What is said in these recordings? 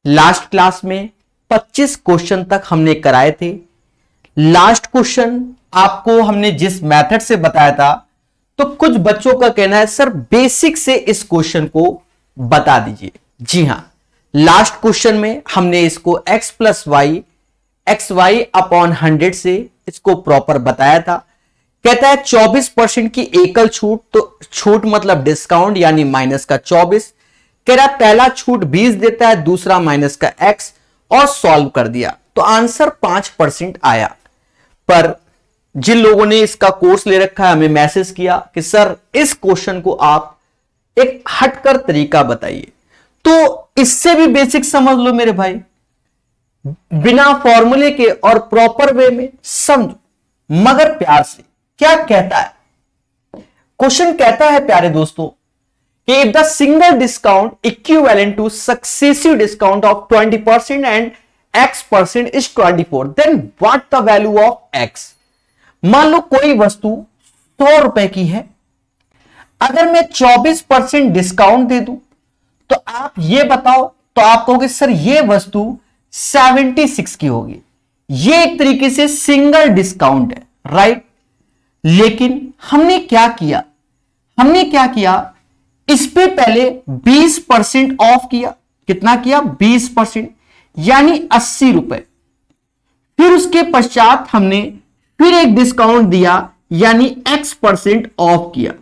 Last class में 25 question तक हमने कराए थे। लास्ट क्वेश्चन आपको हमने जिस मेथड से बताया था, तो कुछ बच्चों का कहना है सर बेसिक से इस क्वेश्चन को बता दीजिए। जी हां, लास्ट क्वेश्चन में हमने इसको x plus y x y upon 100 से इसको प्रॉपर बताया था। कहता है 24% की एकल छूट, तो छूट मतलब डिस्काउंट यानी माइनस का 24। कह रहा पहला छूट 20 देता है, दूसरा माइनस का x, और सॉल्व कर दिया तो आंसर 5% आया। पर जिन लोगों ने इसका कोर्स ले रखा है हमें मैसेज किया कि सर इस क्वेश्चन को आप एक हटकर तरीका बताइए। तो इससे भी बेसिक समझ लो मेरे भाई, बिना फॉर्मूले के और प्रॉपर वे में समझो, मगर प्यार से। क्या कहता है क्वेश्चन? कहता है प्यारे दोस्तों कि if the single discount equivalent to successive discount of 20% and x% is 24, then what the value of x। मान लो कोई वस्तु 100 रुपए की है, अगर मैं 24% डिस्काउंट दे दूं तो आप ये बताओ, तो आप कहोगे सर ये वस्तु 76 की होगी। ये एक तरीके से सिंगल डिस्काउंट है, राइट। लेकिन हमने क्या किया, इस पे पहले 20% ऑफ किया। कितना किया? 20%, यानी 80 रुपए। फिर उसके पश्चात हमने फिर एक डिस्काउंट दिया, यानी x% ऑफ किया,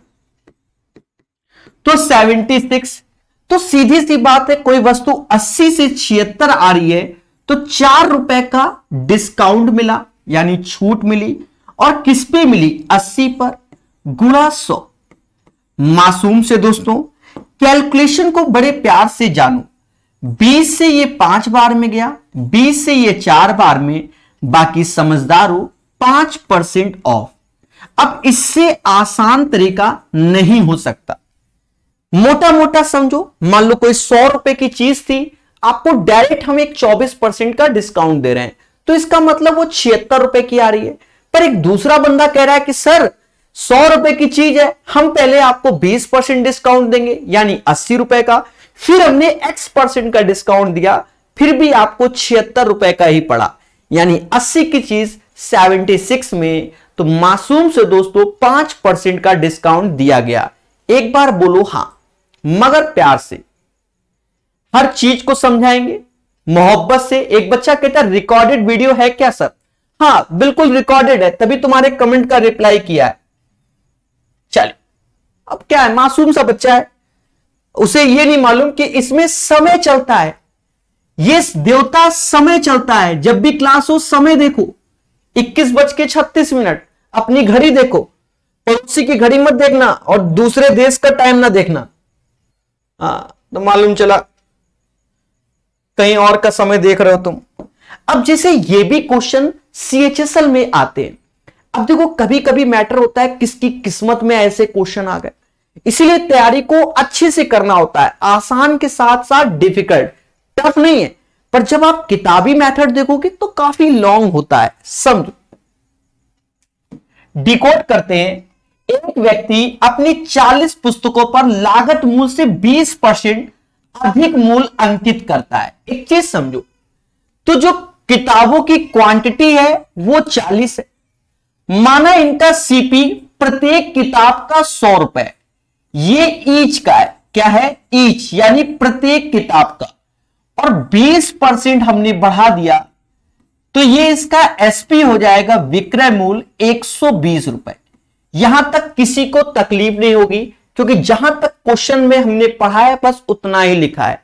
तो 76। तो सीधी सी बात है, कोई वस्तु 80 से 76 आ रही है तो 4 रुपए का डिस्काउंट मिला, यानी छूट मिली। और किस पे मिली? 80 पर, गुणा 100। मासूम से दोस्तों कैलकुलेशन को बड़े प्यार से जानो। 20 से ये 5 बार में गया, 20 से ये 4 बार में, बाकी समझदार हो 5% ऑफ। अब इससे आसान तरीका नहीं हो सकता। मोटा मोटा समझो, मान लो कोई 100 रुपए की चीज थी, आपको डायरेक्ट हम एक 24% का डिस्काउंट दे रहे हैं, तो इसका मतलब वो 76 रुपए की आ रही है। पर एक दूसरा बंदा कह रहा है कि सर 100 रुपए की चीज है, हम पहले आपको 20% डिस्काउंट देंगे, यानी 80 रुपए का, फिर हमने x% का डिस्काउंट दिया, फिर भी आपको 76 रुपए का ही पड़ा, यानी 80 की चीज 76 में। तो मासूम से दोस्तों 5% का डिस्काउंट दिया गया। एक बार बोलो हां, मगर प्यार से हर चीज को समझाएंगे, मोहब्बत से। एक बच्चा कहता है रिकॉर्डेड वीडियो है क्या सर? हां बिल्कुल रिकॉर्डेड है, तभी तुम्हारे कमेंट का रिप्लाई किया है। चल अब क्या है, मासूम सा बच्चा है, उसे यह नहीं मालूम कि इसमें समय चलता है। ये देवता समय चलता है। जब भी क्लास हो समय देखो, 21:36। अपनी घड़ी देखो, पड़ोसी की घड़ी मत देखना और दूसरे देश का टाइम ना देखना। तो मालूम चला कहीं और का समय देख रहे हो तुम। अब जैसे ये भी क्वेश्चन CHSL में आते हैं। अब देखो कभी कभी मैटर होता है किसकी किस्मत में ऐसे क्वेश्चन आ गए, इसीलिए तैयारी को अच्छे से करना होता है, आसान के साथ साथ डिफिकल्ट, टफ नहीं है। पर जब आप किताबी मेथड देखोगे तो काफी लॉन्ग होता है। समझो, डिकोड करते हैं। एक व्यक्ति अपनी 40 पुस्तकों पर लागत मूल्य से 20% अधिक मूल्य अंकित करता है। एक चीज समझो, तो जो किताबों की क्वांटिटी है वो 40 है, माना इनका CP प्रत्येक किताब का 100 रुपए, ये ईच का है। क्या है? ईच, यानी प्रत्येक किताब का। और 20% हमने बढ़ा दिया तो ये इसका SP हो जाएगा विक्रय मूल्य 120 रुपए। यहां तक किसी को तकलीफ नहीं होगी, क्योंकि जहां तक क्वेश्चन में हमने पढ़ा है बस उतना ही लिखा है।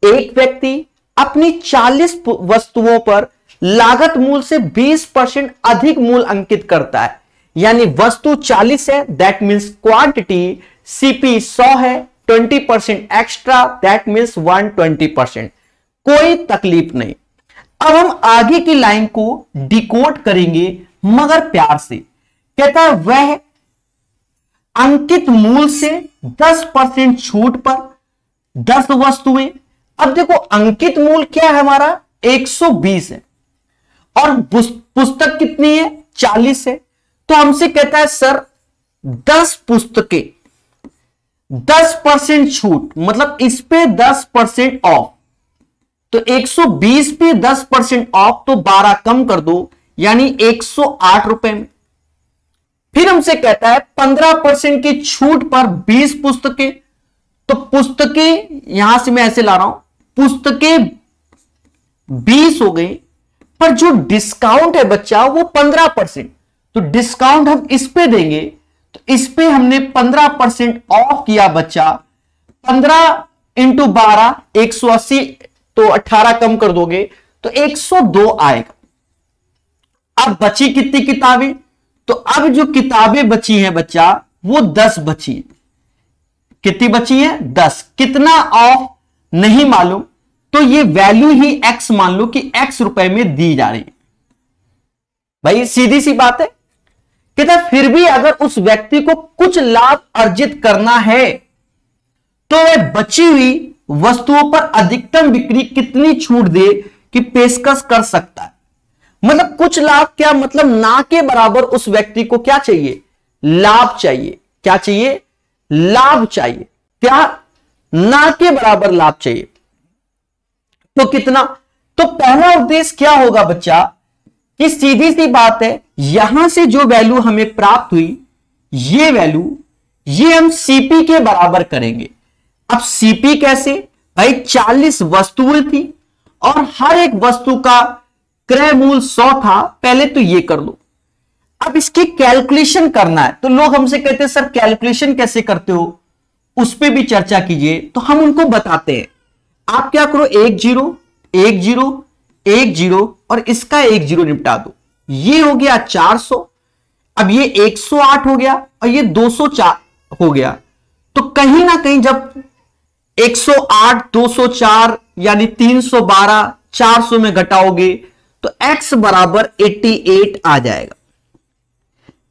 एक व्यक्ति अपनी 40 वस्तुओं पर लागत मूल्य से 20% अधिक मूल्य अंकित करता है, यानी वस्तु 40 है, दैट मीन्स क्वांटिटी CP 100 है, 20% एक्स्ट्रा, दैट मीन्स 120%। कोई तकलीफ नहीं। अब हम आगे की लाइन को डिकोड करेंगे, मगर प्यार से। कहता है वह अंकित मूल्य से 10% छूट पर 10 वस्तुएं। अब देखो अंकित मूल्य क्या है हमारा? 120 है, और पुस्तक कितनी है? 40 है। तो हमसे कहता है सर 10 पुस्तकें 10% छूट, मतलब इस पे 10% ऑफ, तो 120 पे 10% ऑफ, तो 12 कम कर दो, यानी 108 रुपए में। फिर हमसे कहता है 15% की छूट पर 20 पुस्तकें, तो पुस्तकें यहां से मैं ऐसे ला रहा हूं, पुस्तकें 20 हो गई, पर जो डिस्काउंट है बच्चा वो 15%, तो डिस्काउंट हम इस पे देंगे, तो इस पे हमने 15% ऑफ किया बच्चा। 15 इंटू 12 180, तो 18 कम कर दोगे तो 102 आएगा। अब बची कितनी किताबें, तो अब जो किताबें बची हैं बच्चा वो 10 बची हैं। कितनी बची हैं? 10। कितना ऑफ नहीं मालूम, तो ये वैल्यू ही x मान लो कि x रुपए में दी जा रही है। भाई सीधी सी बात है। कहता फिर भी अगर उस व्यक्ति को कुछ लाभ अर्जित करना है तो वह बची हुई वस्तुओं पर अधिकतम बिक्री कितनी छूट दे कि पेशकश कर सकता है। मतलब कुछ लाभ, क्या मतलब ना के बराबर उस व्यक्ति को क्या चाहिए? लाभ चाहिए। क्या चाहिए? लाभ चाहिए। क्या? ना के बराबर लाभ चाहिए। तो कितना? तो पहला उद्देश्य क्या होगा बच्चा कि सीधी सी बात है, यहां से जो वैल्यू हमें प्राप्त हुई, ये वैल्यू ये हम सीपी के बराबर करेंगे। अब सीपी कैसे? भाई 40 वस्तुएं थी और हर एक वस्तु का क्रय मूल्य 100 था। पहले तो ये कर लो। अब इसकी कैलकुलेशन करना है, तो लोग हमसे कहते हैं सर कैलकुलेशन कैसे करते हो, उस पर भी चर्चा कीजिए। तो हम उनको बताते हैं। आप क्या करो, 1 0 1 0 1 0 और इसका 1 0 निपटा दो। ये हो गया 400। अब ये 108 हो गया और ये 204 हो गया। तो कहीं ना कहीं जब 108 204 यानी 312 400 में घटाओगे तो x बराबर 88 आ जाएगा।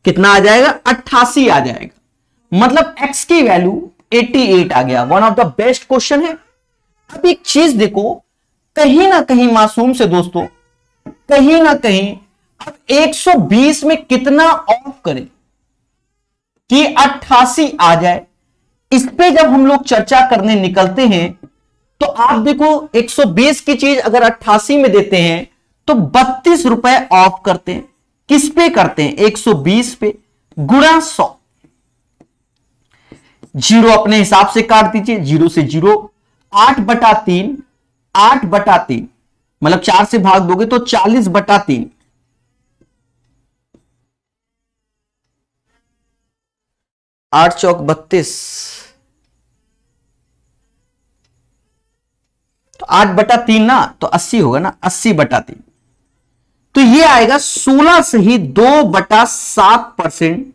कितना आ जाएगा? 88 आ जाएगा। मतलब x की वैल्यू 88 आ गया। One of the best question है। अब एक चीज देखो, कहीं ना कहीं मासूम से दोस्तों, कहीं ना कहीं अब 120 में कितना ऑफ करें कि 88 आ जाए। इस पे जब हम लोग चर्चा करने निकलते हैं तो आप देखो 120 की चीज अगर 88 में देते हैं तो 32 रुपए ऑफ करते हैं। किस पे करते हैं? 120 पे गुणा 100। जीरो अपने हिसाब से काट दीजिए, 0 से 0। 8/3 8/3 मतलब 4 से भाग दोगे तो 40/3। 8 चौक 32, तो 8/3 ना, तो 80 होगा ना, 80/3। तो ये आएगा 16 से ही 2/7%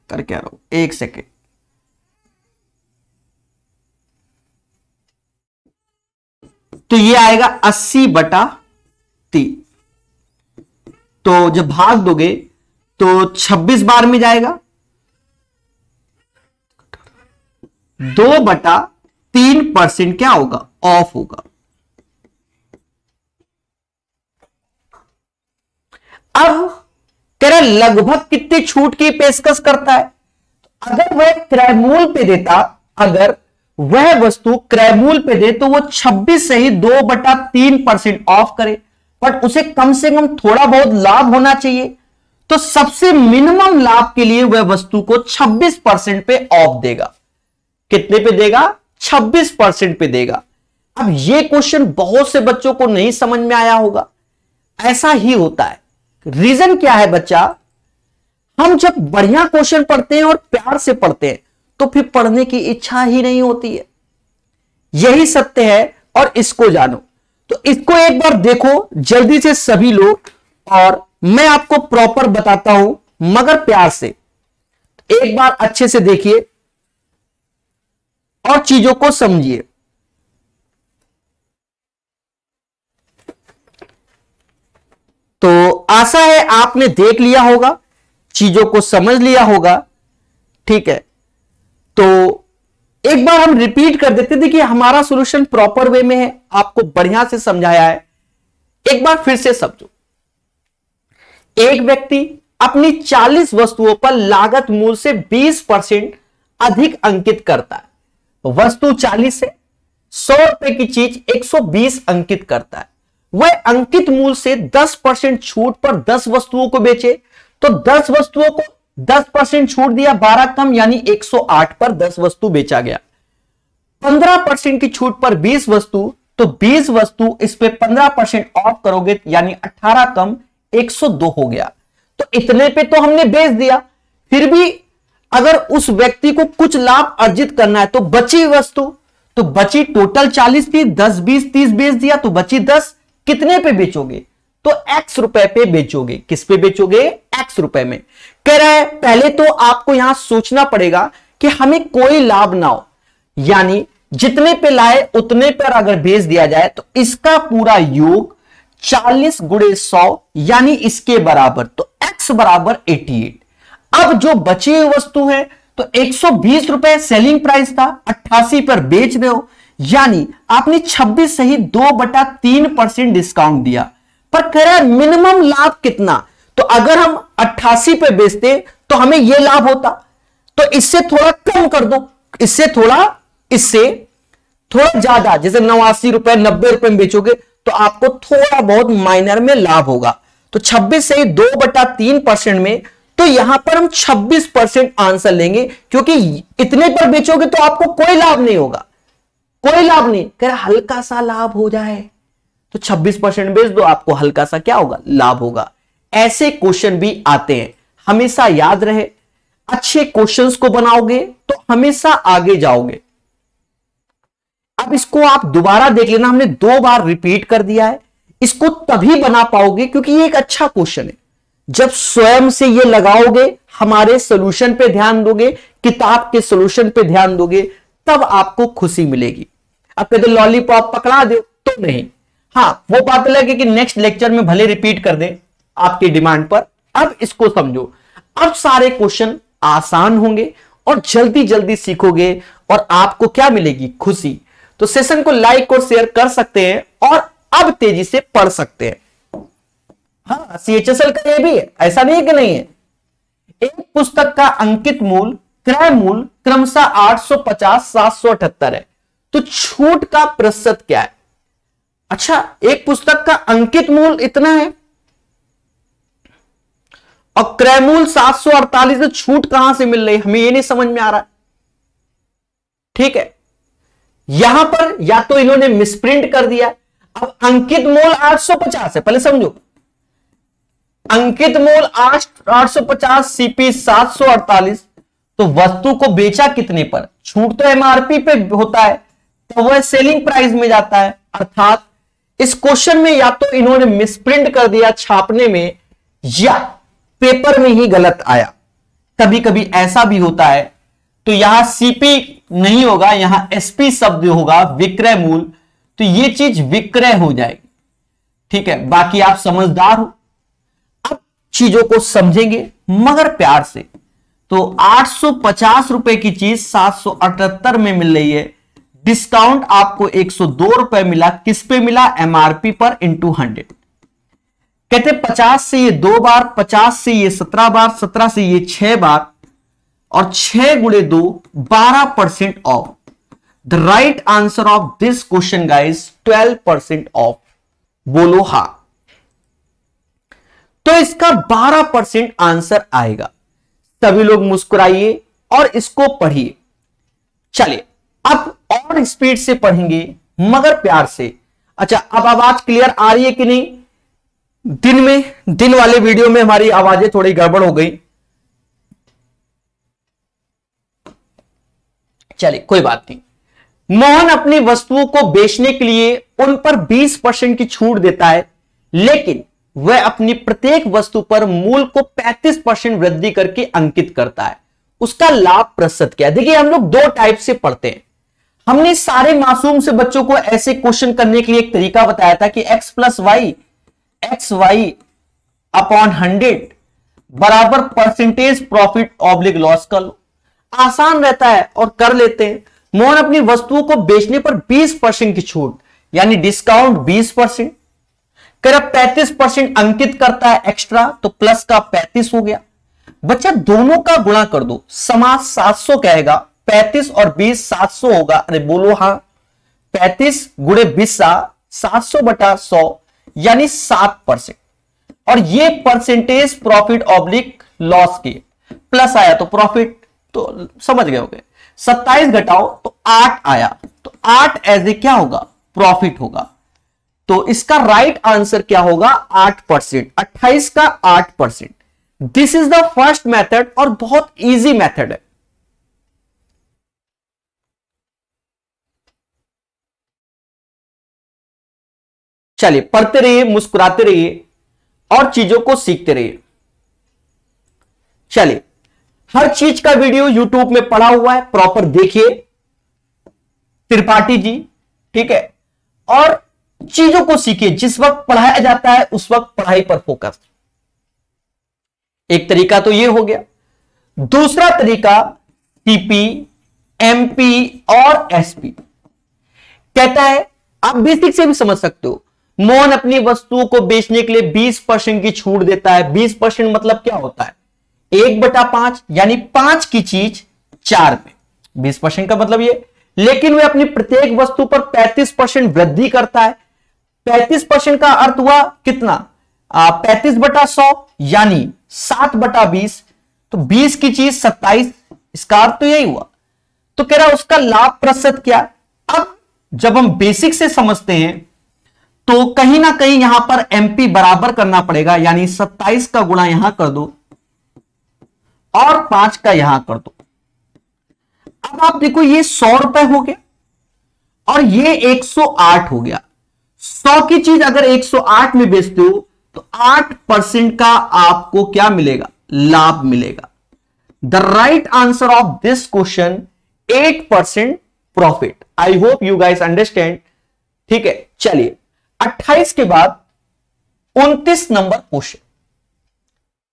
कर क्या रहो, 1 सेकेंड। तो ये आएगा 80/3। तो जब भाग दोगे तो 26 बार में जाएगा, 2/3% क्या होगा? ऑफ होगा। अब तेरा लगभग कितनी छूट की पेशकश करता है? अगर वह क्रय मूल्य पे देता, अगर वह वस्तु क्रय मूल्य पे दे तो वो 26 से ही 2/3% ऑफ करे, बट उसे कम से कम थोड़ा बहुत लाभ होना चाहिए। तो सबसे मिनिमम लाभ के लिए वह वस्तु को 26% पे ऑफ देगा। कितने पे देगा? 26% पे देगा। अब ये क्वेश्चन बहुत से बच्चों को नहीं समझ में आया होगा। ऐसा ही होता है। रीजन क्या है बच्चा? हम जब बढ़िया क्वेश्चन पढ़ते हैं और प्यार से पढ़ते हैं तो फिर पढ़ने की इच्छा ही नहीं होती है। यही सत्य है और इसको जानो। तो इसको एक बार देखो जल्दी से सभी लोग, और मैं आपको प्रॉपर बताता हूं मगर प्यार से। एक बार अच्छे से देखिए और चीजों को समझिए। तो आशा है आपने देख लिया होगा, चीजों को समझ लिया होगा। ठीक है, तो एक बार हम रिपीट कर देते। देखिए हमारा सॉल्यूशन प्रॉपर वे में है, आपको बढ़िया से समझाया है। एक बार फिर से समझो। एक व्यक्ति अपनी 40 वस्तुओं पर लागत मूल्य से 20% अधिक अंकित करता है। वस्तु 40 है, 100 रुपए की चीज 120 अंकित करता है, वह अंकित मूल्य से 10% छूट पर 10 वस्तुओं को बेचे, तो 10 वस्तुओं को 10% छूट दिया, 12 कम, यानी 108 पर 10 वस्तु बेचा गया। 15% की छूट पर 20 वस्तु, तो 20 वस्तु इस पे 15% ऑफ करोगे, यानी 18 कम 102 हो गया। तो इतने पे तो हमने बेच दिया, फिर भी अगर उस व्यक्ति को कुछ लाभ अर्जित करना है तो बची वस्तु, तो बची टोटल 40 थी, 10 20 30 बेच दिया, तो बची 10, कितने पे बेचोगे? तो x रुपए पे बेचोगे। किस पे बेचोगे? x रुपए में। कह रहा है पहले तो आपको यहां सोचना पड़ेगा कि हमें कोई लाभ ना हो, यानी जितने पे लाए उतने पर अगर बेच दिया जाए तो इसका पूरा योग 40 गुणे 100 यानी इसके बराबर, तो x बराबर 88। अब जो बची हुई वस्तु है तो 120 रुपए सेलिंग प्राइस था, 88 पर बेच रहे हो, यानी आपने 26 सही 2/3% डिस्काउंट दिया। पर कह रहा है मिनिमम लाभ कितना, तो अगर हम 88 पे बेचते तो हमें यह लाभ होता, तो इससे थोड़ा कम कर दो, इससे थोड़ा ज्यादा, जैसे 89 रुपए 90 रुपए में बेचोगे तो आपको थोड़ा बहुत माइनर में लाभ होगा। तो 26 से 2/3% में, तो यहां पर हम 26% आंसर लेंगे, क्योंकि इतने पर बेचोगे तो आपको कोई लाभ नहीं होगा, कोई लाभ नहीं। कह रहा हल्का सा लाभ हो जाए तो 26% बेच दो, आपको हल्का सा क्या होगा? लाभ होगा। ऐसे क्वेश्चन भी आते हैं, हमेशा याद रहे, अच्छे क्वेश्चंस को बनाओगे तो हमेशा आगे जाओगे। अब इसको आप दोबारा देख लेना, हमने 2 बार रिपीट कर दिया है, इसको तभी बना पाओगे क्योंकि ये एक अच्छा क्वेश्चन है। जब स्वयं से ये लगाओगे, हमारे सॉल्यूशन पे ध्यान दोगे, किताब के सॉल्यूशन पे ध्यान दोगे, तब आपको खुशी मिलेगी। अब कहते लॉलीपॉप पकड़ा दो तो नहीं, हाँ वो बात अलग है कि नेक्स्ट लेक्चर में भले रिपीट कर दे आपकी डिमांड पर। अब इसको समझो, अब सारे क्वेश्चन आसान होंगे और जल्दी जल्दी सीखोगे और आपको क्या मिलेगी? खुशी। तो सेशन को लाइक और शेयर कर सकते हैं और अब तेजी से पढ़ सकते हैं। हाँ, CHSL का ये भी है, ऐसा नहीं है कि नहीं है। एक पुस्तक का अंकित मूल्य, क्रय मूल्य क्रमशः 850 778 है, तो छूट का प्रतिशत क्या है? अच्छा, एक पुस्तक का अंकित मूल्य इतना है और क्रय मूल्य 748, तो छूट कहां से मिल रही है? हमें ये नहीं समझ में आ रहा है। ठीक है, यहां पर या तो इन्होंने मिसप्रिंट कर दिया। अब अंकित मूल्य 850 है, पहले समझो, अंकित मूल्य 850, CP 748, तो वस्तु को बेचा कितने पर? छूट तो MRP पे होता है, तो वह सेलिंग प्राइस में जाता है। अर्थात इस क्वेश्चन में या तो इन्होंने मिसप्रिंट कर दिया छापने में, या पेपर में ही गलत आया, कभी कभी ऐसा भी होता है। तो यहां CP नहीं होगा, यहां SP शब्द होगा, विक्रय मूल्य, तो ये चीज विक्रय हो जाएगी। ठीक है, बाकी आप समझदार हो, अब चीजों को समझेंगे मगर प्यार से। तो 850 रुपए की चीज 778 में मिल रही है, डिस्काउंट आपको 102 रुपए मिला, किस पे मिला? MRP पर इंटू 100। कहते 50 से ये 2 बार, 50 से ये 17 बार, 17 से ये 6 बार, और 6 गुणे 2 12% of. The right answer of this question guys 12% of. बोलो हां, तो इसका 12% आंसर आएगा। सभी लोग मुस्कुराइए और इसको पढ़िए। चलिए अब और स्पीड से पढ़ेंगे मगर प्यार से। अच्छा, अब आवाज क्लियर आ रही है कि नहीं? दिन वाले वीडियो में हमारी आवाजें थोड़ी गड़बड़ हो गई, चलिए कोई बात नहीं। मोहन अपनी वस्तुओं को बेचने के लिए उन पर 20% की छूट देता है, लेकिन वह अपनी प्रत्येक वस्तु पर मूल्य को 35% वृद्धि करके अंकित करता है। उसका लाभ प्रतिशत क्या है? देखिए, हम लोग 2 टाइप से पढ़ते हैं। हमने सारे मासूम से बच्चों को ऐसे क्वेश्चन करने के लिए एक तरीका बताया था कि x + y, xy अपॉन 100 बराबर परसेंटेज प्रॉफिट ऑब्लिक लॉस कर लो। आसान रहता है और कर लेते हैं। मोहन अपनी वस्तुओं को बेचने पर 20% की छूट, यानी डिस्काउंट 20%, कर 35% अंकित करता है एक्स्ट्रा, तो प्लस का 35 हो गया। बच्चा दोनों का गुणा कर दो, समास 700 कहेगा, 35 और 20 700 होगा। अरे बोलो हां, 35 गुणे 20 700/100 यानी 7%। और ये परसेंटेज प्रॉफिट ऑब्लिक लॉस की, प्लस आया तो प्रॉफिट, तो समझ गए होंगे। 27 घटाओ तो 8 आया, तो 8 एज ए क्या होगा, प्रॉफिट होगा। तो इसका राइट आंसर क्या होगा, 8%। 28 का 8%। This is the first method और बहुत इजी मेथड है। चलिए पढ़ते रहिए, मुस्कुराते रहिए और चीजों को सीखते रहिए। चलिए, हर चीज का वीडियो यूट्यूब में पड़ा हुआ है, प्रॉपर देखिए त्रिपाठी जी, ठीक है। और चीजों को सीखिए, जिस वक्त पढ़ाया जाता है उस वक्त पढ़ाई पर फोकस। एक तरीका तो यह हो गया। दूसरा तरीका सीपी, एमपी और एसपी कहता है, आप बेसिक से भी समझ सकते हो। मोहन अपनी वस्तुओं को बेचने के लिए 20% की छूट देता है। 20% मतलब क्या होता है, 1/5 यानी 5 की चीज 4 पे। 20% का मतलब ये, लेकिन वह अपनी प्रत्येक वस्तु पर 35% वृद्धि करता है। 35% का अर्थ हुआ कितना, 35/100 यानी 7/20। तो 20 की चीज 27, इसका अर्थ तो यही हुआ। तो कह रहा उसका लाभ प्रतिशत क्या। अब जब हम बेसिक से समझते हैं तो कहीं ना कहीं यहां पर एमपी बराबर करना पड़ेगा, यानी 27 का गुणा यहां कर दो और 5 का यहां कर दो। अब आप देखो ये 100 रुपए हो गया और ये 108 हो गया। 100 की चीज अगर 108 में बेचते हो तो 8% का आपको क्या मिलेगा, लाभ मिलेगा। The right answer of this question 8% profit. I hope you guys understand, ठीक है। चलिए 28 के बाद 29 नंबर क्वेश्चन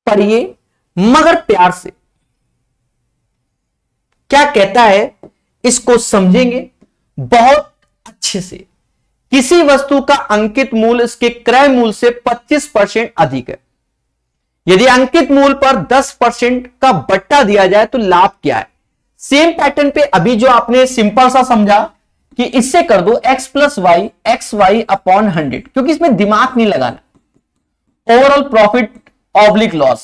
पढ़िए मगर प्यार से। क्या कहता है, इसको समझेंगे बहुत अच्छे से। किसी वस्तु का अंकित मूल्य इसके क्रय मूल्य से 25% अधिक है। यदि अंकित मूल्य पर 10% का बट्टा दिया जाए तो लाभ क्या है। सेम पैटर्न पे अभी जो आपने सिंपल सा समझा कि इससे कर दो x + y xy/100, क्योंकि इसमें दिमाग नहीं लगाना। ओवरऑल प्रॉफिट ऑब्लिक लॉस,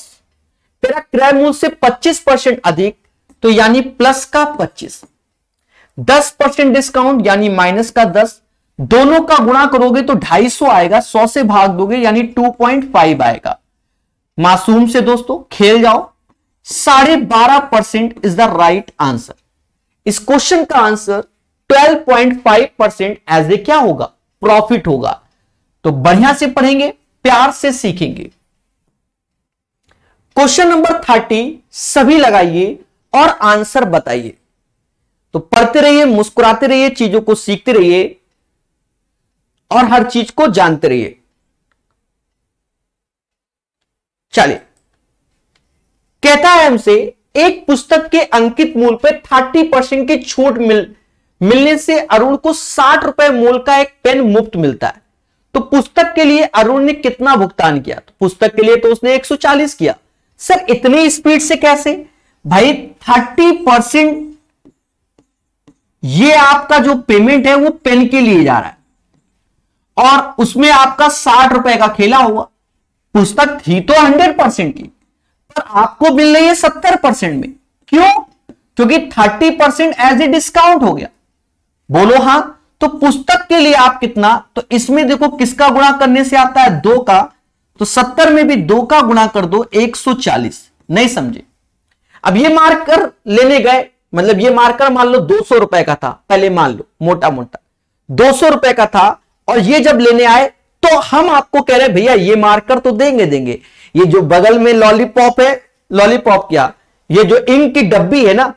तेरा क्रय मूल्य से 25% अधिक, तो यानी प्लस का 25, 10% डिस्काउंट यानी माइनस का 10, दोनों का गुणा करोगे तो 250 आएगा, 100 से भाग दोगे यानी 2.5 आएगा। मासूम से दोस्तों खेल जाओ। 12.5% इज द राइट आंसर। इस क्वेश्चन का आंसर 12.5% एज ए क्या होगा, प्रॉफिट होगा। तो बढ़िया से पढ़ेंगे, प्यार से सीखेंगे। क्वेश्चन नंबर 30 सभी लगाइए और आंसर बताइए। तो पढ़ते रहिए, मुस्कुराते रहिए, चीजों को सीखते रहिए और हर चीज को जानते रहिए। चलिए, कहता है हमसे एक पुस्तक के अंकित मूल्य पर 30% की छूट मिलने से अरुण को 60 रुपए मूल्य का एक पेन मुफ्त मिलता है। तो पुस्तक के लिए अरुण ने कितना भुगतान किया। तो पुस्तक के लिए तो उसने 140 किया। सर इतनी स्पीड से कैसे भाई, 30% ये आपका जो पेमेंट है वो पेन के लिए जा रहा है और उसमें आपका 60 रुपए का खेला हुआ। पुस्तक थी तो 100% की, पर आपको मिल रही है 70% में। क्यों, क्योंकि 30% एज ए डिस्काउंट हो गया। बोलो हां। तो पुस्तक के लिए आप कितना, तो इसमें देखो किसका गुणा करने से आता है, 2 का। तो 70 में भी 2 का गुणा कर दो, 140। नहीं समझे। अब ये मार्कर लेने गए, मतलब ये मार्कर मान लो 200 रुपए का था, पहले मान लो मोटा मोटा 200 रुपए का था, और ये जब लेने आए तो हम आपको कह रहे हैं भैया ये मार्कर तो देंगे। ये जो बगल में लॉलीपॉप है, लॉलीपॉप क्या, ये जो इंक की डब्बी है ना,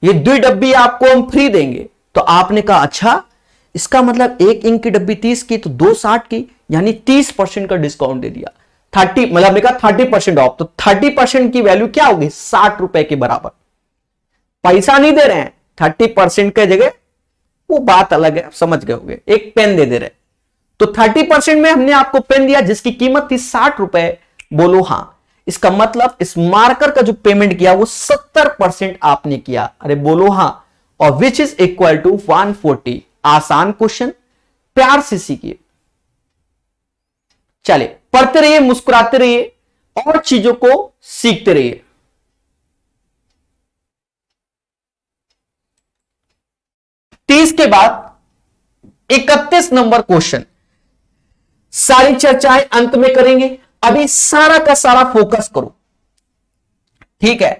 ये 2 डब्बी आपको हम फ्री देंगे। तो आपने कहा अच्छा, इसका मतलब एक इंक की डब्बी 30 की तो 2 60 की, यानी 30% का डिस्काउंट दे दिया। 30 मतलब हमने कहा 30% ऑफ, तो 30% की वैल्यू क्या होगी, 60 रुपए के बराबर। पैसा नहीं दे रहे हैं, 30% के जगह वो बात अलग है, समझ गए होंगे। एक पेन दे रहे, तो 30% में हमने आपको पेन दिया जिसकी कीमत थी 60 रुपए। बोलो हां। इसका मतलब इस मार्कर का जो पेमेंट किया वो 70% आपने किया। अरे बोलो हां। और विच इज इक्वल टू 140। आसान क्वेश्चन, प्यार से सीखिए। चलिए पढ़ते रहिए, मुस्कुराते रहिए और चीजों को सीखते रहिए। तीस के बाद 31 नंबर क्वेश्चन, सारी चर्चाएं अंत में करेंगे, अभी सारा का सारा फोकस करो, ठीक है।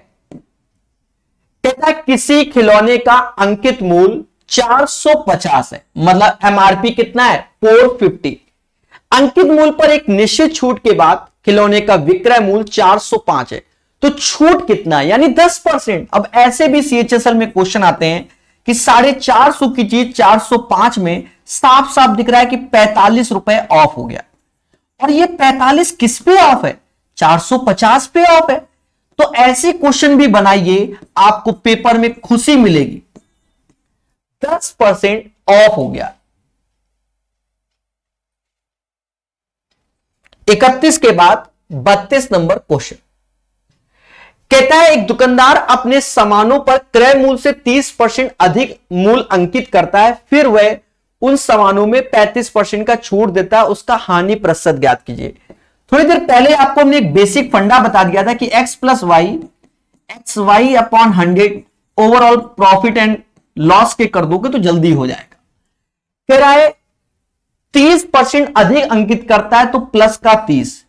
कहता है किसी खिलौने का अंकित मूल्य 450 है, मतलब एमआरपी कितना है 450। अंकित मूल्य पर एक निश्चित छूट के बाद खिलौने का विक्रय मूल्य 405 है, तो छूट कितना है, यानी 10%। अब ऐसे भी सीएचएसएल में क्वेश्चन आते हैं कि 450 की चीज 405 में साफ साफ दिख रहा है कि 45 रुपए ऑफ हो गया, और ये 45 किस पे ऑफ है, 450 पे ऑफ है। तो ऐसे क्वेश्चन भी बनाइए, आपको पेपर में खुशी मिलेगी, 10% ऑफ हो गया। 31 के बाद 32 नंबर क्वेश्चन, कहता है एक दुकानदार अपने सामानों पर क्रय मूल्य से 30% अधिक मूल्य अंकित करता है, फिर वह उन सामानों में 35% का छूट देता है, उसका हानि प्रतिशत ज्ञात कीजिए। थोड़ी देर पहले आपको हमने एक बेसिक फंडा बता दिया था कि x plus y, x y upon 100 overall profit and loss के कर दोगे तो जल्दी हो जाएगा। कह रहा है 30% अधिक अंकित करता है तो प्लस का 30,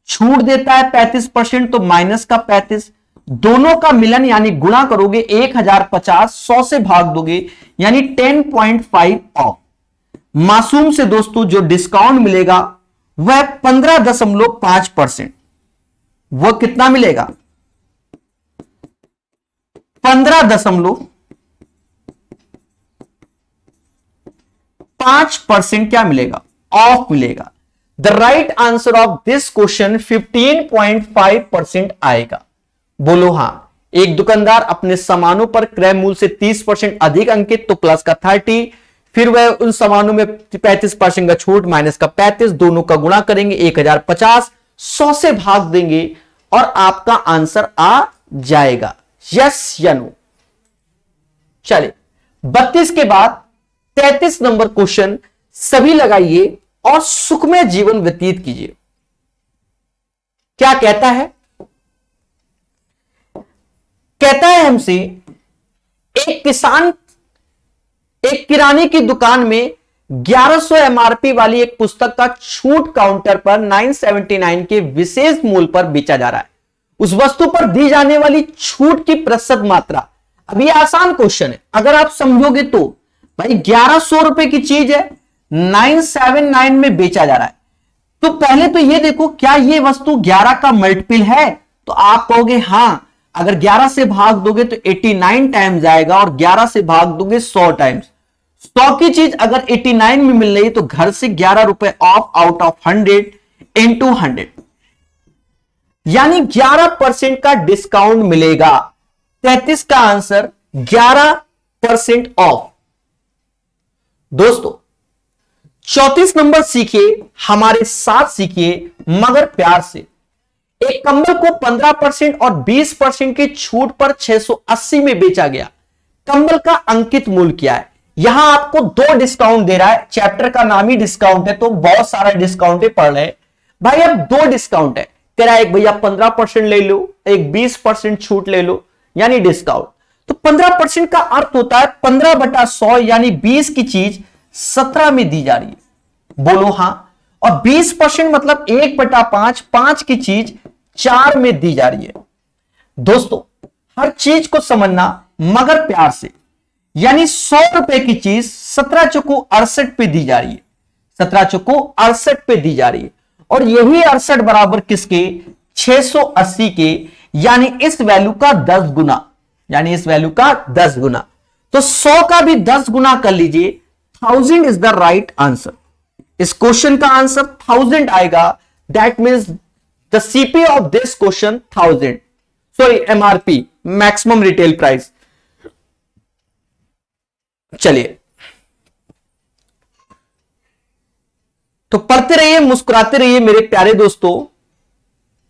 छूट देता है 35% तो माइनस का 35, दोनों का मिलन यानी गुणा करोगे 1050, 100 से भाग दोगे यानी 10.5 ऑफ। मासूम से दोस्तों जो डिस्काउंट मिलेगा वह 15.5%, वह कितना मिलेगा 15.5% क्या मिलेगा, ऑफ मिलेगा। The right answer of this question 15.5% आएगा। बोलो हां। एक दुकानदार अपने सामानों पर क्रय मूल्य से 30% अधिक अंकित तो प्लस का 30, फिर वह उन सामानों में 35% का छूट माइनस का 35, दोनों का गुणा करेंगे 1050, 100 से भाग देंगे और आपका आंसर आ जाएगा, यस या नो। चलिए 32 के बाद 33 नंबर क्वेश्चन, सभी लगाइए और सुखमय जीवन व्यतीत कीजिए। क्या कहता है, कहता है हमसे एक किसान एक किराने की दुकान में 1100 एमआरपी वाली एक पुस्तक का छूट काउंटर पर 979 के विशेष मूल्य पर बेचा जा रहा है। उस वस्तु पर दी जाने वाली छूट की प्रतिशत मात्रा। अब ये आसान क्वेश्चन है, अगर आप समझोगे तो भाई 1100 रुपए की चीज है, 979 में बेचा जा रहा है, तो पहले तो ये देखो क्या ये वस्तु 11 का मल्टीपल है, तो आप कहोगे हां। अगर 11 से भाग दोगे तो 89 टाइम्स आएगा और 11 से भाग दोगे 100 टाइम्स। 100 की चीज अगर 89 में मिल रही है तो घर से 11 रुपए ऑफ आउट ऑफ 100 इंटू 100, यानी 11% का डिस्काउंट मिलेगा। 33 का आंसर 11% ऑफ। दोस्तों 34 नंबर सीखिए, हमारे साथ सीखिए मगर प्यार से। एक कंबल को 15% और 20% की छूट पर 680 में बेचा गया। कंबल का अंकित मूल्य क्या है? यहां आपको 2 डिस्काउंट दे रहा है, चैप्टर का नाम ही डिस्काउंट है तो बहुत सारा डिस्काउंट पढ़ रहे हैं भाई। अब 2 डिस्काउंट है, कह रहा है एक भैया 15% ले लो, एक 20% छूट ले लो यानी डिस्काउंट। तो 15% का अर्थ होता है 15/100 यानी 20 की चीज 17 में दी जा रही है। बोलो हां। और 20% मतलब 1/5, 5 की चीज 4 में दी जा रही है। दोस्तों हर चीज को समझना मगर प्यार से, यानी 100 रुपए की चीज 17 चौको 68 पे दी जा रही है, 17 चौको 68 पे दी जा रही है। और यही 68 बराबर किसके, 680 के, यानी इस वैल्यू का 10 गुना, यानी इस वैल्यू का 10 गुना। तो 100 का भी 10 गुना कर लीजिए, 1000 इज द राइट आंसर। इस क्वेश्चन का आंसर 1000 आएगा। That means the CP of this question 1000, sorry MRP, maximum retail price. चलिए तो पढ़ते रहिए, मुस्कुराते रहिए मेरे प्यारे दोस्तों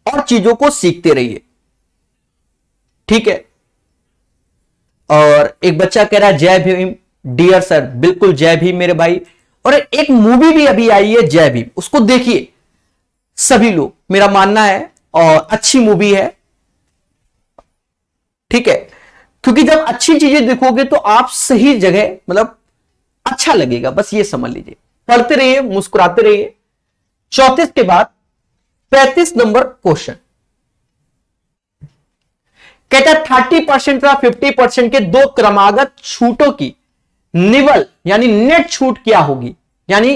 और चीजों को सीखते रहिए, ठीक है। और एक बच्चा कह रहा है जय भीम, डियर सर, बिल्कुल जय भीम मेरे भाई। और एक मूवी भी अभी आई है जय भीम, उसको देखिए सभी लोग, मेरा मानना है, और अच्छी मूवी है, ठीक है। क्योंकि जब अच्छी चीजें देखोगे तो आप सही जगह, मतलब अच्छा लगेगा, बस ये समझ लीजिए। पढ़ते रहिए, मुस्कुराते रहिए। 34 के बाद 35 नंबर क्वेश्चन कहता है 30% या 50% के दो क्रमागत छूटों की निवल यानी नेट छूट क्या होगी, यानी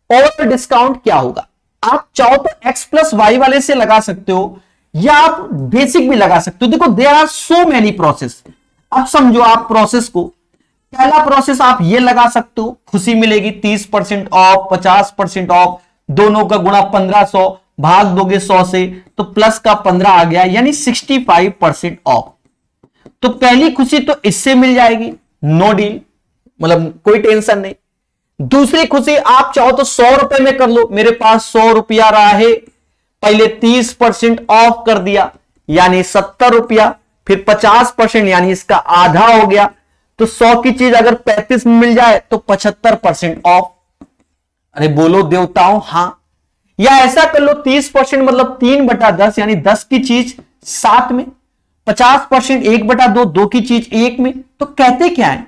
ओवर डिस्काउंट क्या होगा। आप चाहो तो x प्लस वाई वाले से लगा सकते हो, या आप बेसिक भी लगा सकते हो। देखो there are so many process. अब समझो आप प्रोसेस को, पहला प्रोसेस आप ये लगा सकते हो, खुशी मिलेगी 30% ऑफ, 50% ऑफ, दोनों का गुणा 1500, भाग दोगे 100 से तो प्लस का 15 आ गया, यानी 65% ऑफ। तो पहली खुशी तो इससे मिल जाएगी, नो डील, मतलब कोई टेंशन नहीं। दूसरी खुशी आप चाहो तो 100 रुपए में कर लो, मेरे पास 100 रुपया रहा है, पहले 30% ऑफ कर दिया यानी 70 रुपया, फिर 50% यानी इसका आधा हो गया। तो 100 की चीज अगर 35 में मिल जाए तो 75% ऑफ। अरे बोलो देवताओं हाँ। या ऐसा कर लो 30% मतलब 3/10 यानी 10 की चीज 7 में, 50% 1/2, 2 की चीज 1 में। तो कहते क्या है,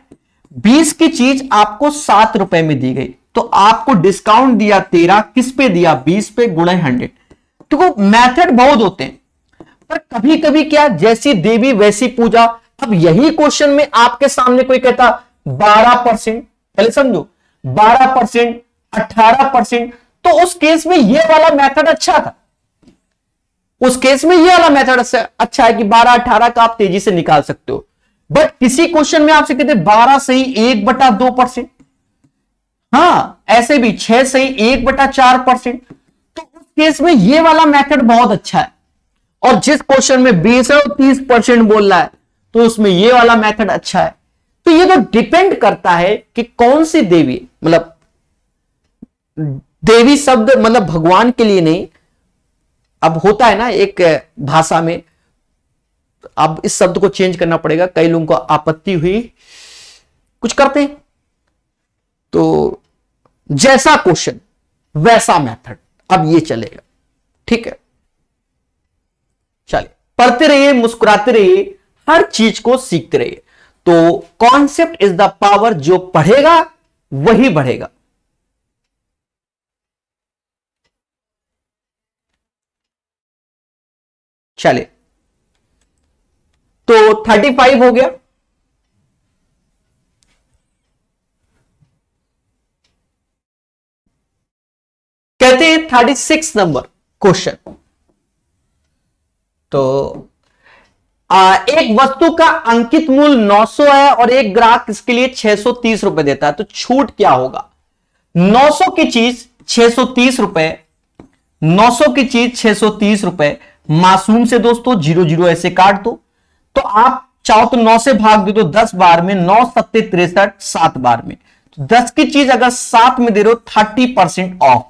20 की चीज आपको 7 रुपए में दी गई, तो आपको डिस्काउंट दिया 13, किस पे दिया, 20 पे, गुणा 100। तो मेथड बहुत होते हैं, पर कभी कभी क्या, जैसी देवी वैसी पूजा। अब यही क्वेश्चन में आपके सामने कोई कहता 12%, पहले समझो 12%, 18%, तो उस केस में ये वाला मेथड अच्छा था। उस केस में ये वाला मेथड अच्छा है कि 12-18 का आप तेजी से निकाल सकते हो। बट किसी क्वेश्चन में आपसे कहते 12 सही 1/2%, हाँ ऐसे भी 6 सही 1/4%, तो उस केस में ये वाला मेथड बहुत अच्छा है। और जिस क्वेश्चन में 20 है और 30% बोल रहा है तो उसमें ये वाला मेथड अच्छा है। तो ये तो डिपेंड करता है कि कौन सी देवी, मतलब देवी शब्द मतलब भगवान के लिए नहीं, अब होता है ना एक भाषा में, अब इस शब्द को चेंज करना पड़ेगा, कई लोगों को आपत्ति हुई, कुछ करते हैं। तो जैसा क्वेश्चन वैसा मेथड, अब ये चलेगा, ठीक है। चलिए पढ़ते रहिए, मुस्कुराते रहिए, हर चीज को सीखते रहिए। तो कॉन्सेप्ट इज द पावर, जो पढ़ेगा वही बढ़ेगा। चलिए तो 35 हो गया। कहते हैं 36 नंबर क्वेश्चन। तो एक वस्तु का अंकित मूल्य 900 है और एक ग्राहक इसके लिए 630 रुपए देता है, तो छूट क्या होगा। 900 की चीज 630 रुपए, 900 की चीज 630 रुपए, मासूम से दोस्तों 0 ऐसे काट दो। तो आप चाहो तो 9 से भाग दे दो 10 बार में, 9 सत्ते 63, 7 बार में। तो 10 की चीज अगर 7 में दे रहे हो 30% ऑफ।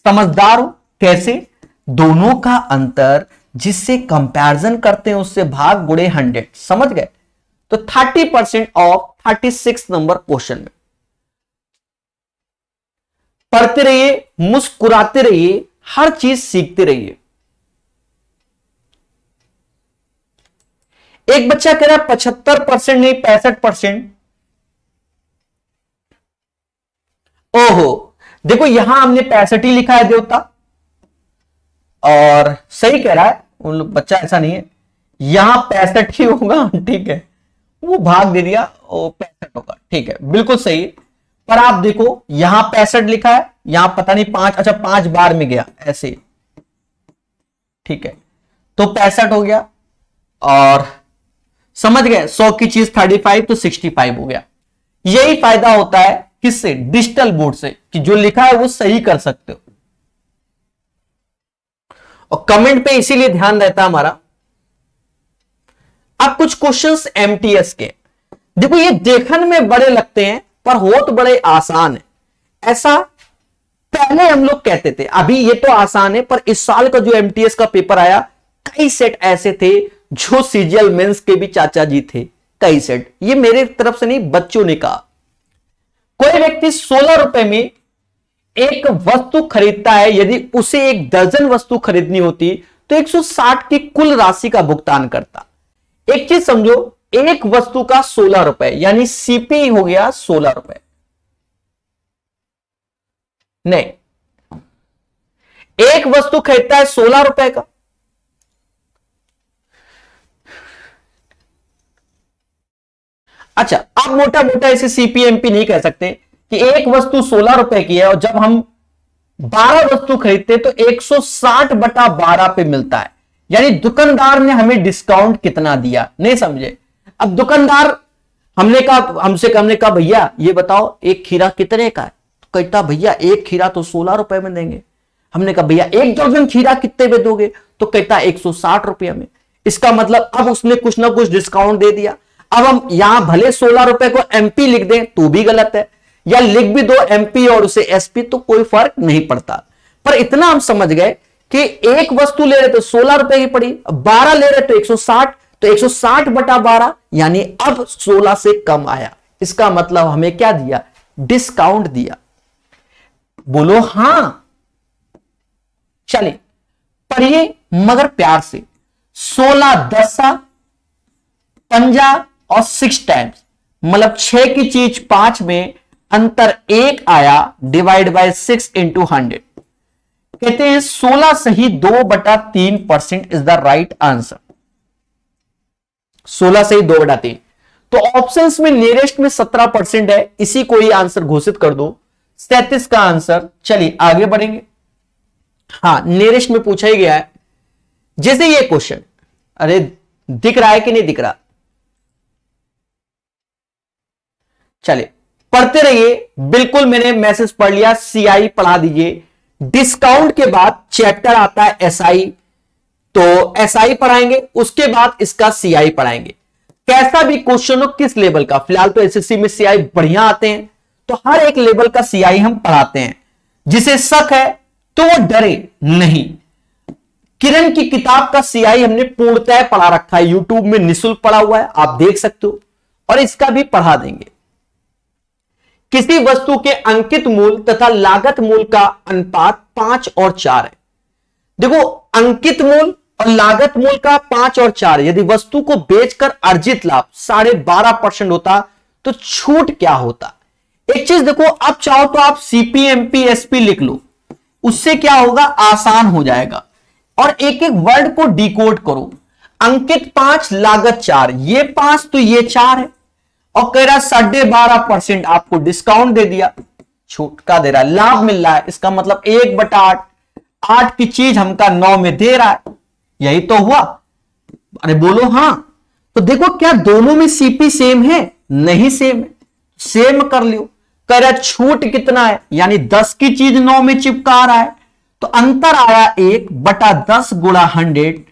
समझदार हो कैसे, दोनों का अंतर जिससे कंपैरिजन करते हैं उससे भाग गुणे 100, समझ गए। तो 30% ऑफ 36 नंबर क्वेश्चन में। पढ़ते रहिए, मुस्कुराते रहिए, हर चीज सीखते रहिए। एक बच्चा कह रहा है 75% नहीं 65%। ओहो, देखो यहां हमने 65 ही लिखा है देवता, और सही कह रहा है बच्चा, ऐसा नहीं है, यहां 65 ही होगा, ठीक है, वो भाग दे दिया, वो 65 होगा, ठीक है, बिल्कुल सही। पर आप देखो यहां 65 लिखा है, यहां पता नहीं 5, अच्छा 5 बार में गया ऐसे, ठीक है, तो 65 हो गया। और समझ गए, 100 की चीज 35 तो 65 हो गया। यही फायदा होता है किससे, डिजिटल बोर्ड से, कि जो लिखा है वो सही कर सकते हो। और कमेंट पे इसीलिए ध्यान रहता है हमारा। अब कुछ क्वेश्चंस एमटीएस के, देखो ये देखने में बड़े लगते हैं पर हो तो बड़े आसान है, ऐसा पहले हम लोग कहते थे। अभी ये तो आसान है, पर इस साल का जो एमटीएस का पेपर आया, कई सेट ऐसे थे जो सीजीएल मेंस के भी चाचा जी थे, कई सेट, ये मेरे तरफ से नहीं बच्चों ने कहा। कोई व्यक्ति 16 रुपए में एक वस्तु खरीदता है, यदि उसे एक दर्जन वस्तु खरीदनी होती तो 160 की कुल राशि का भुगतान करता। एक चीज समझो, एक वस्तु का 16 रुपए यानी सीपी हो गया 16 रुपए। नहीं, एक वस्तु खरीदता है 16 रुपए का, अच्छा आप मोटा मोटा इसे सीपीएमपी नहीं कह सकते कि एक वस्तु 16 रुपए की है और जब हम 12 वस्तु खरीदते तो 160/12 पे मिलता है, यानी दुकानदार ने हमें डिस्काउंट कितना दिया, नहीं समझे। अब दुकानदार हमसे कहा भैया ये बताओ एक खीरा कितने का है, तो कहता भैया एक खीरा तो 16 रुपए में देंगे। हमने कहा भैया एक दर्जन खीरा कितने में दोगे, तो कहता 160 रुपए में। इसका मतलब अब उसने कुछ ना कुछ डिस्काउंट दे दिया। अब हम यहां भले 16 रुपए को एमपी लिख दें तो भी गलत है, या लिख भी दो एमपी और उसे एसपी तो कोई फर्क नहीं पड़ता। पर इतना हम समझ गए कि एक वस्तु ले रहे तो 16 रुपए की पड़ी, 12 ले रहे तो 160, तो 160/12 यानी अब 16 से कम आया। इसका मतलब हमें क्या दिया, डिस्काउंट दिया। बोलो हां। चलिए पढ़िए मगर प्यार से। 16 10 पंजा और 6 टाइम्स, मतलब 6 की चीज 5 में अंतर 1 आया, डिवाइड बाय 6 इंटू 100। कहते हैं 16 सही 2/3% इज द राइट आंसर। 16 सही 2/3। तो ऑप्शंस में नियरेस्ट में 17% है, इसी को ही आंसर घोषित कर दो 37 का आंसर। चलिए आगे बढ़ेंगे। हाँ नियरेस्ट में पूछा ही गया है। जैसे ये क्वेश्चन, अरे दिख रहा है कि नहीं दिख रहा, चलिए पढ़ते रहिए। बिल्कुल मैंने मैसेज पढ़ लिया, सीआई पढ़ा दीजिए। डिस्काउंट के बाद चैप्टर आता है एसआई, तो एसआई पढ़ाएंगे, उसके बाद इसका सीआई पढ़ाएंगे। कैसा भी क्वेश्चन हो, किस लेवल का, फिलहाल तो एसएससी में सीआई बढ़िया आते हैं, तो हर एक लेवल का सीआई हम पढ़ाते हैं। जिसे शक है तो वो डरे नहीं। किरण की किताब का सीआई हमने पूर्णतः पढ़ा रखा है, यूट्यूब में निःशुल्क पढ़ा हुआ है, आप देख सकते हो, और इसका भी पढ़ा देंगे। किसी वस्तु के अंकित मूल्य तथा लागत मूल्य का अनुपात 5 और 4 है। देखो अंकित मूल्य और लागत मूल्य का 5 और 4, यदि वस्तु को बेचकर अर्जित लाभ 12.5% होता तो छूट क्या होता। एक चीज देखो, आप चाहो तो आप सीपीएमपी एसपी लिख लो, उससे क्या होगा, आसान हो जाएगा। और एक एक वर्ड को डिकोड करो। अंकित 5 लागत 4, ये 5 तो ये 4 है, और कह रहा 12.5% आपको डिस्काउंट दे दिया, छूट का दे रहा है, लाभ मिल रहा है। इसका मतलब 1/8, 8 की चीज हमका 9 में दे रहा है, यही तो हुआ। अरे बोलो हां। तो देखो क्या दोनों में सीपी सेम है, नहीं सेम है, सेम कर लियो। कह रहा छूट कितना है, यानी 10 की चीज 9 में चिपका रहा है, तो अंतर आया 1/10 गुणा 100।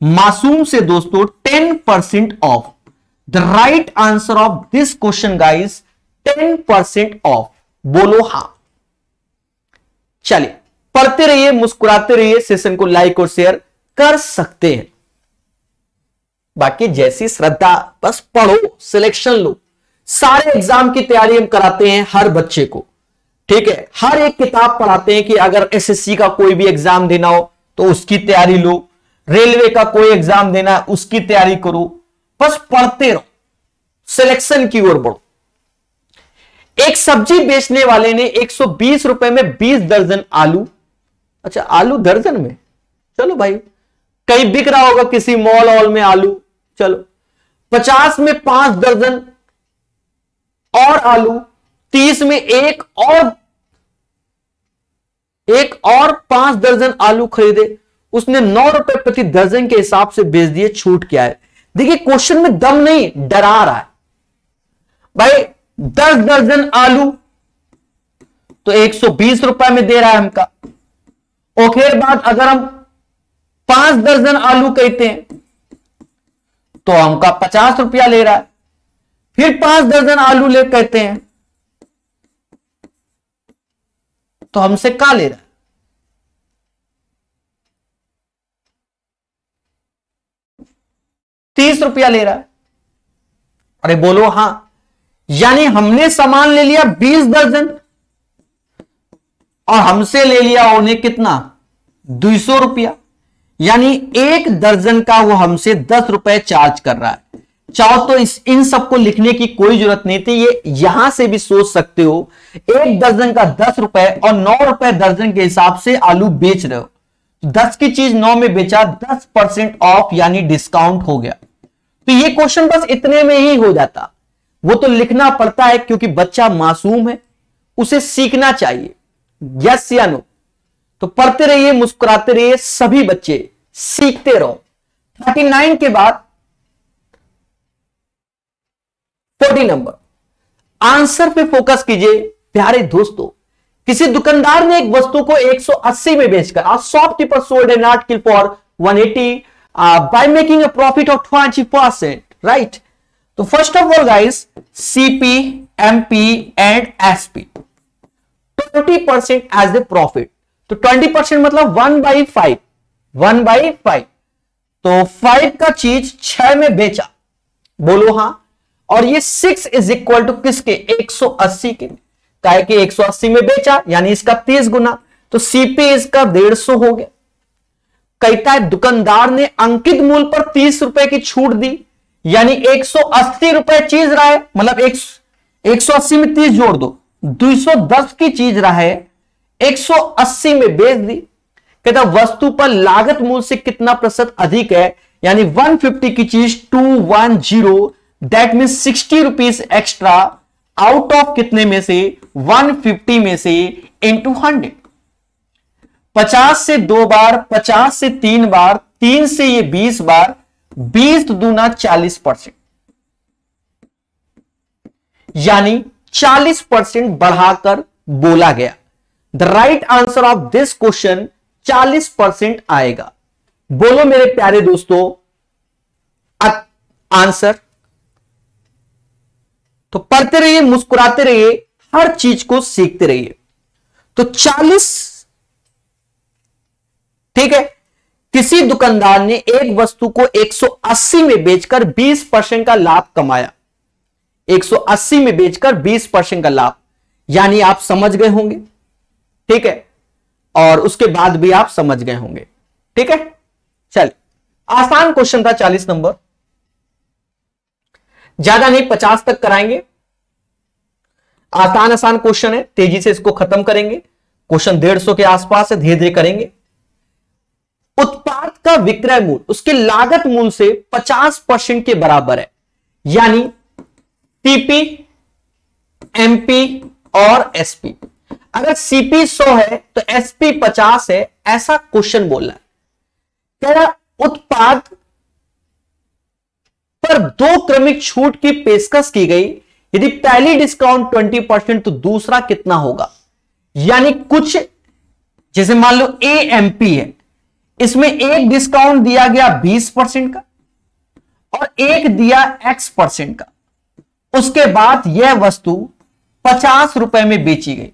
मासूम से दोस्तों 10% of. The right answer of this question guys 10% of. बोलो हां। चलिए पढ़ते रहिए, मुस्कुराते रहिए, सेशन को लाइक और शेयर कर सकते हैं। बाकी जैसी श्रद्धा, बस पढ़ो, सिलेक्शन लो। सारे एग्जाम की तैयारी हम कराते हैं हर बच्चे को, ठीक है। हर एक किताब पढ़ाते हैं कि अगर एसएससी का कोई भी एग्जाम देना हो तो उसकी तैयारी लो, रेलवे का कोई एग्जाम देना है उसकी तैयारी करो, बस पढ़ते रहो, सिलेक्शन की ओर बढ़ो। एक सब्जी बेचने वाले ने 120 रुपए में 20 दर्जन आलू, अच्छा आलू दर्जन में, चलो भाई कहीं बिक रहा होगा किसी मॉल ऑल में आलू, चलो 50 में 5 दर्जन और आलू, 30 में एक और 5 दर्जन आलू खरीदे, उसने 9 रुपए प्रति दर्जन के हिसाब से बेच दिए, छूट क्या है। देखिए क्वेश्चन में दम नहीं, डरा रहा है भाई। 10 दर्जन आलू तो 120 रुपए में दे रहा है हमका, और फिर बाद अगर हम 5 दर्जन आलू कहते हैं तो हमका 50 रुपया ले रहा है, फिर 5 दर्जन आलू ले कहते हैं तो हमसे क्या ले रहा है, 30 रुपया ले रहा है। अरे बोलो हां। यानी हमने सामान ले लिया 20 दर्जन और हमसे ले लिया उन्हें कितना 200 रुपया, यानी एक दर्जन का वो हमसे 10 रुपए चार्ज कर रहा है। चाहो तो इन सबको लिखने की कोई जरूरत नहीं थी, ये यहां से भी सोच सकते हो एक दर्जन का 10 रुपए और 9 रुपए दर्जन के हिसाब से आलू बेच रहे हो, 10 की चीज 9 में बेचा, 10% ऑफ यानी डिस्काउंट हो गया। तो ये क्वेश्चन बस इतने में ही हो जाता, वो तो लिखना पड़ता है क्योंकि बच्चा मासूम है, उसे सीखना चाहिए। यस या नो? तो पढ़ते रहिए, मुस्कुराते रहिए, सभी बच्चे सीखते रहो। 39 के बाद 40 नंबर आंसर पे फोकस कीजिए प्यारे दोस्तों। किसी दुकानदार ने एक वस्तु को 180 में बेचकर, a shopkeeper sold an article for 180 by making a profit of 20%, right? तो first of all guys, CP, MP and SP 20% as a profit. तो 20% मतलब 1/5, 1/5। तो 5 का चीज 6 में बेचा, बोलो हां। और ये 6 इज इक्वल टू किसके 180 के, काय के 180 में बेचा यानी इसका 30 गुना, तो CP इसका 150 हो गया। कहता है दुकानदार ने अंकित मूल्य पर 30 रुपए की छूट दी, यानी 180 रुपए चीज रहा है, मतलब 180 में 30 जोड़ दो, 210 की चीज रहा है, 180 में बेच दी। कहता वस्तु पर लागत मूल्य से कितना प्रतिशत अधिक है, यानी 150 की चीज 210, that mean 60 rupees extra out of कितने में से 150 में से इंटू 100। 50 से 2 बार, 50 से 3 बार, 3 से ये 20 बार, 20 दूना 40%, यानी 40% बढ़ाकर बोला गया। The right answer of this question 40% आएगा। बोलो मेरे प्यारे दोस्तों आंसर। तो पढ़ते रहिए, मुस्कुराते रहिए, हर चीज को सीखते रहिए। तो 40, ठीक है। किसी दुकानदार ने एक वस्तु को 180 में बेचकर 20% का लाभ कमाया, 180 में बेचकर 20% का लाभ, यानी आप समझ गए होंगे, ठीक है। और उसके बाद भी आप समझ गए होंगे, ठीक है। चल, आसान क्वेश्चन था 40 नंबर, ज्यादा नहीं 50 तक कराएंगे। आसान आसान क्वेश्चन है, तेजी से इसको खत्म करेंगे। क्वेश्चन 150 के आसपास है, धीरे धीरे करेंगे। उत्पाद का विक्रय मूल्य उसके लागत मूल्य से 50% के बराबर है, यानी CP, MP और SP। अगर CP 100 है तो SP 50 है, ऐसा क्वेश्चन बोल रहा है। कह रहा उत्पाद पर 2 क्रमिक छूट की पेशकश की गई, यदि पहली डिस्काउंट 20% तो दूसरा कितना होगा। यानी कुछ, जैसे मान लो AMP है, इसमें एक डिस्काउंट दिया गया 20% का और एक दिया X% का, उसके बाद यह वस्तु 50 रुपए में बेची गई।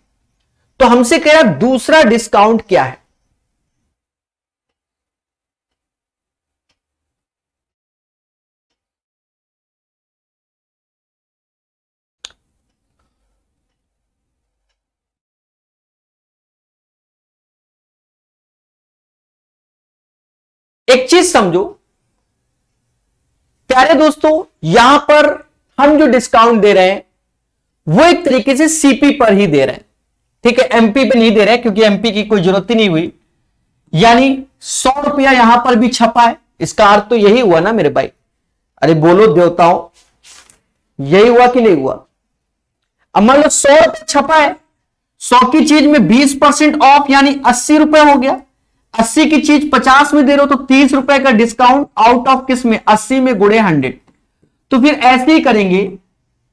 तो हमसे कह रहा दूसरा डिस्काउंट क्या है। एक चीज समझो प्यारे दोस्तों, यहां पर हम जो डिस्काउंट दे रहे हैं वो एक तरीके से CP पर ही दे रहे हैं, ठीक है। MP पे नहीं दे रहे हैं क्योंकि MP की कोई जरूरत ही नहीं हुई। यानी 100 रुपया यहां पर भी छपा है, इसका अर्थ तो यही हुआ ना मेरे भाई। अरे बोलो देवताओं, यही हुआ कि नहीं हुआ। अब मान लो 100 रुपया छपा है, 100 की चीज में 20% ऑफ यानी 80 रुपए हो गया। 80 की चीज 50 में दे रहे हो तो 30 रुपए का डिस्काउंट आउट ऑफ किस में 80 में गुणे 100। तो फिर ऐसे ही करेंगे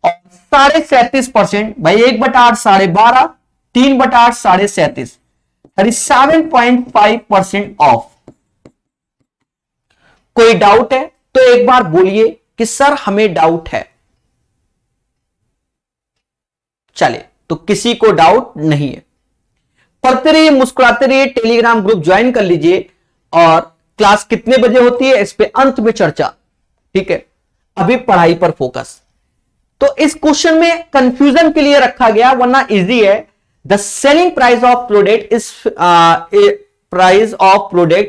और 37.5% भाई 1/8 12.5, 3/8 37.5, यानी 7.5% ऑफ। कोई डाउट है तो एक बार बोलिए कि सर हमें डाउट है। चले, तो किसी को डाउट नहीं है। पढ़ते रहिए, मुस्कुराते रहिए, टेलीग्राम ग्रुप ज्वाइन कर लीजिए। और क्लास कितने बजे होती है इस पे अंत में चर्चा, ठीक है। अभी पढ़ाई पर फोकस। तो इस क्वेश्चन में कंफ्यूजन के लिए रखा गया, वरना इजी है। The selling price of product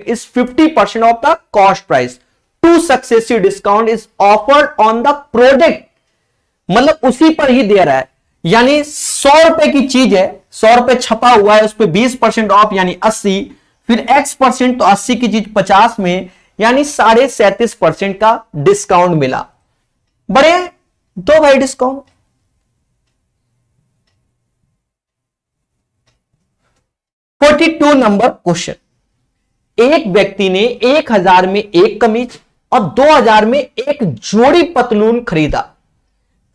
is 50% of the cost price, to successive discount is offered on the product, मतलब उसी पर ही दे रहा है। यानी 100 रुपए की चीज है, 100 रुपए छपा हुआ है, उस पर 20% ऑफ यानी 80, फिर x%, तो 80 की चीज 50 में, यानी 37.5% का डिस्काउंट मिला। बड़े दो भाई डिस्काउंट। नंबर क्वेश्चन, एक व्यक्ति ने 1000 में एक कमीज और 2000 में एक जोड़ी पतलून खरीदा।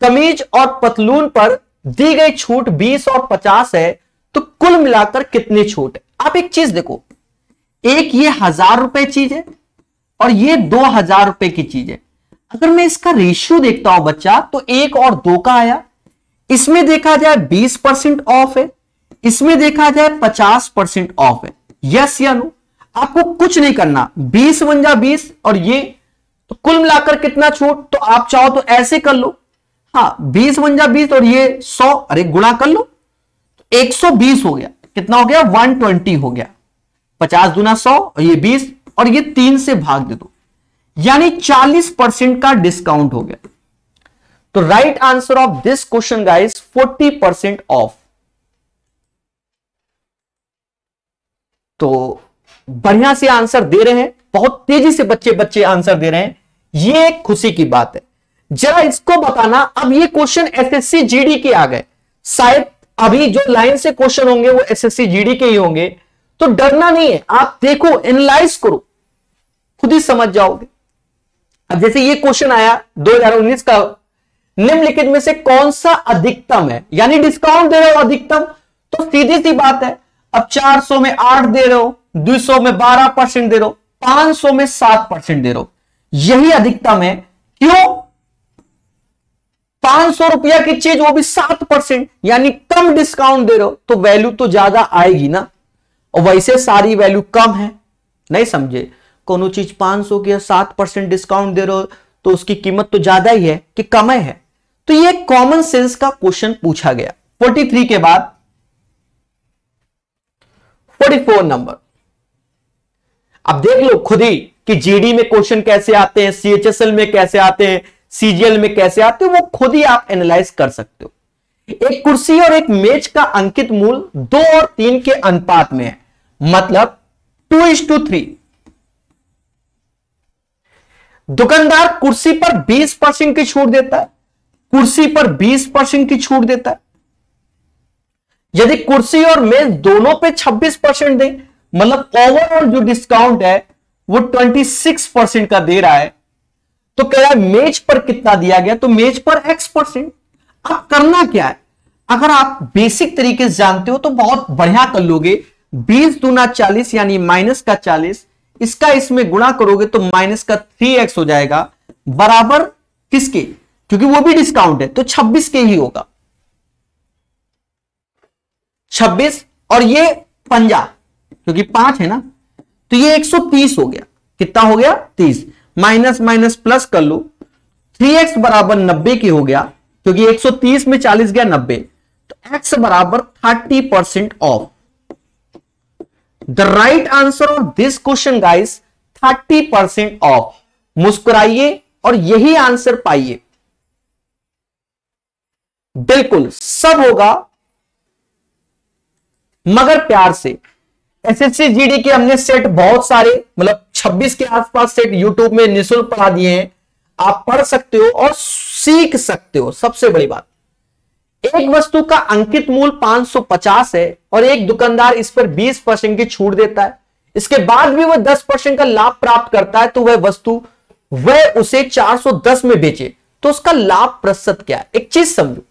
कमीज और पतलून पर दी गई छूट 20 और 50 है, तो कुल मिलाकर कितनी छूट है? आप एक चीज देखो, एक ये 1000 रुपए चीज है और ये 2000 रुपए की चीज है। अगर मैं इसका रेशियो देखता हूं बच्चा, तो 1 और 2 का आया, इसमें देखा जाए 20% ऑफ है, इसमें देखा जाए 50% ऑफ है। यस या नो? आपको कुछ नहीं करना, 20 बन जा 20 और ये, तो कुल मिलाकर कितना छूट? तो आप चाहो तो ऐसे कर लो, हाँ 20 बन जा 20 और ये 100, अरे गुणा कर लो, 120 हो गया। कितना हो गया? 120 हो गया। 50 दूना 100 और ये 20 और ये 3 से भाग दे दो, यानी 40% का डिस्काउंट हो गया। तो right answer of this question guys 40% of. तो बढ़िया से आंसर दे रहे हैं, बहुत तेजी से बच्चे आंसर दे रहे हैं, ये एक खुशी की बात है। जरा इसको बताना, अब ये क्वेश्चन एसएससी जीडी के आ गए, शायद अभी जो लाइन से क्वेश्चन होंगे वो एसएससी जीडी के ही होंगे, तो डरना नहीं है, आप देखो, एनालाइज करो, खुद ही समझ जाओगे। अब जैसे ये क्वेश्चन आया 2019 का, निम्नलिखित में से कौन सा अधिकतम है, यानी डिस्काउंट दे रहे हो अधिकतम, तो सीधी सी बात है, अब 400 में 8 दे रहे हो, 200 में 12% दे रहे हो, 500 में 7% दे रहे हो, यही अधिकतम है। क्यों? 500 रुपया की चीज, वो भी 7%, यानी कम डिस्काउंट दे रहे हो, तो वैल्यू तो ज्यादा आएगी ना, और वैसे सारी वैल्यू कम है। नहीं समझे? कोनो चीज 500 की 7% डिस्काउंट दे रहे हो, तो उसकी कीमत तो ज्यादा ही है कि कम है। तो ये कॉमन सेंस का क्वेश्चन पूछा गया। 43 के बाद 44 नंबर। अब देख लो खुद ही कि जीडी में क्वेश्चन कैसे आते हैं, सीएचएसएल में कैसे आते हैं, सीजीएल में कैसे आते हैं, वो खुद ही आप एनालाइज कर सकते हो। एक कुर्सी और एक मेज का अंकित मूल्य 2 और 3 के अनुपात में है, मतलब 2:3। दुकानदार कुर्सी पर 20% की छूट देता है, कुर्सी पर 20% की छूट देता है। यदि कुर्सी और मेज दोनों पे 26% दे, मतलब ओवरऑल जो डिस्काउंट है वो 26% का दे रहा है, तो कह रहा है मेज पर कितना दिया गया, तो मेज पर X%। अब करना क्या है, अगर आप बेसिक तरीके से जानते हो तो बहुत बढ़िया कर लोगे। 20 दूना 40 यानी माइनस का 40, इसका इसमें गुणा करोगे तो माइनस का 3x हो जाएगा, बराबर किसके? क्योंकि वो भी डिस्काउंट है तो 26 के ही होगा, 26 और ये 50 क्योंकि 5 है ना, तो ये 130 हो गया। कितना हो गया? 30। माइनस माइनस प्लस कर लो, 3x बराबर 90 की हो गया, क्योंकि 130 में 40 गया 90, तो x बराबर 30% off. The right answer of this question guys 30% off. मुस्कुराइए और यही आंसर पाइए। बिल्कुल सब होगा मगर प्यार से। एसएससी जीडी के हमने सेट बहुत सारे, मतलब 26 के आसपास सेट यूट्यूब में निःशुल्क पढ़ा दिए हैं, आप पढ़ सकते हो और सीख सकते हो। सबसे बड़ी बात, एक वस्तु का अंकित मूल्य 550 है और एक दुकानदार इस पर 20% की छूट देता है, इसके बाद भी वह 10% का लाभ प्राप्त करता है, तो वह वस्तु वह उसे 410 में बेचे, तो उसका लाभ प्रतिशत क्या है? एक चीज समझो,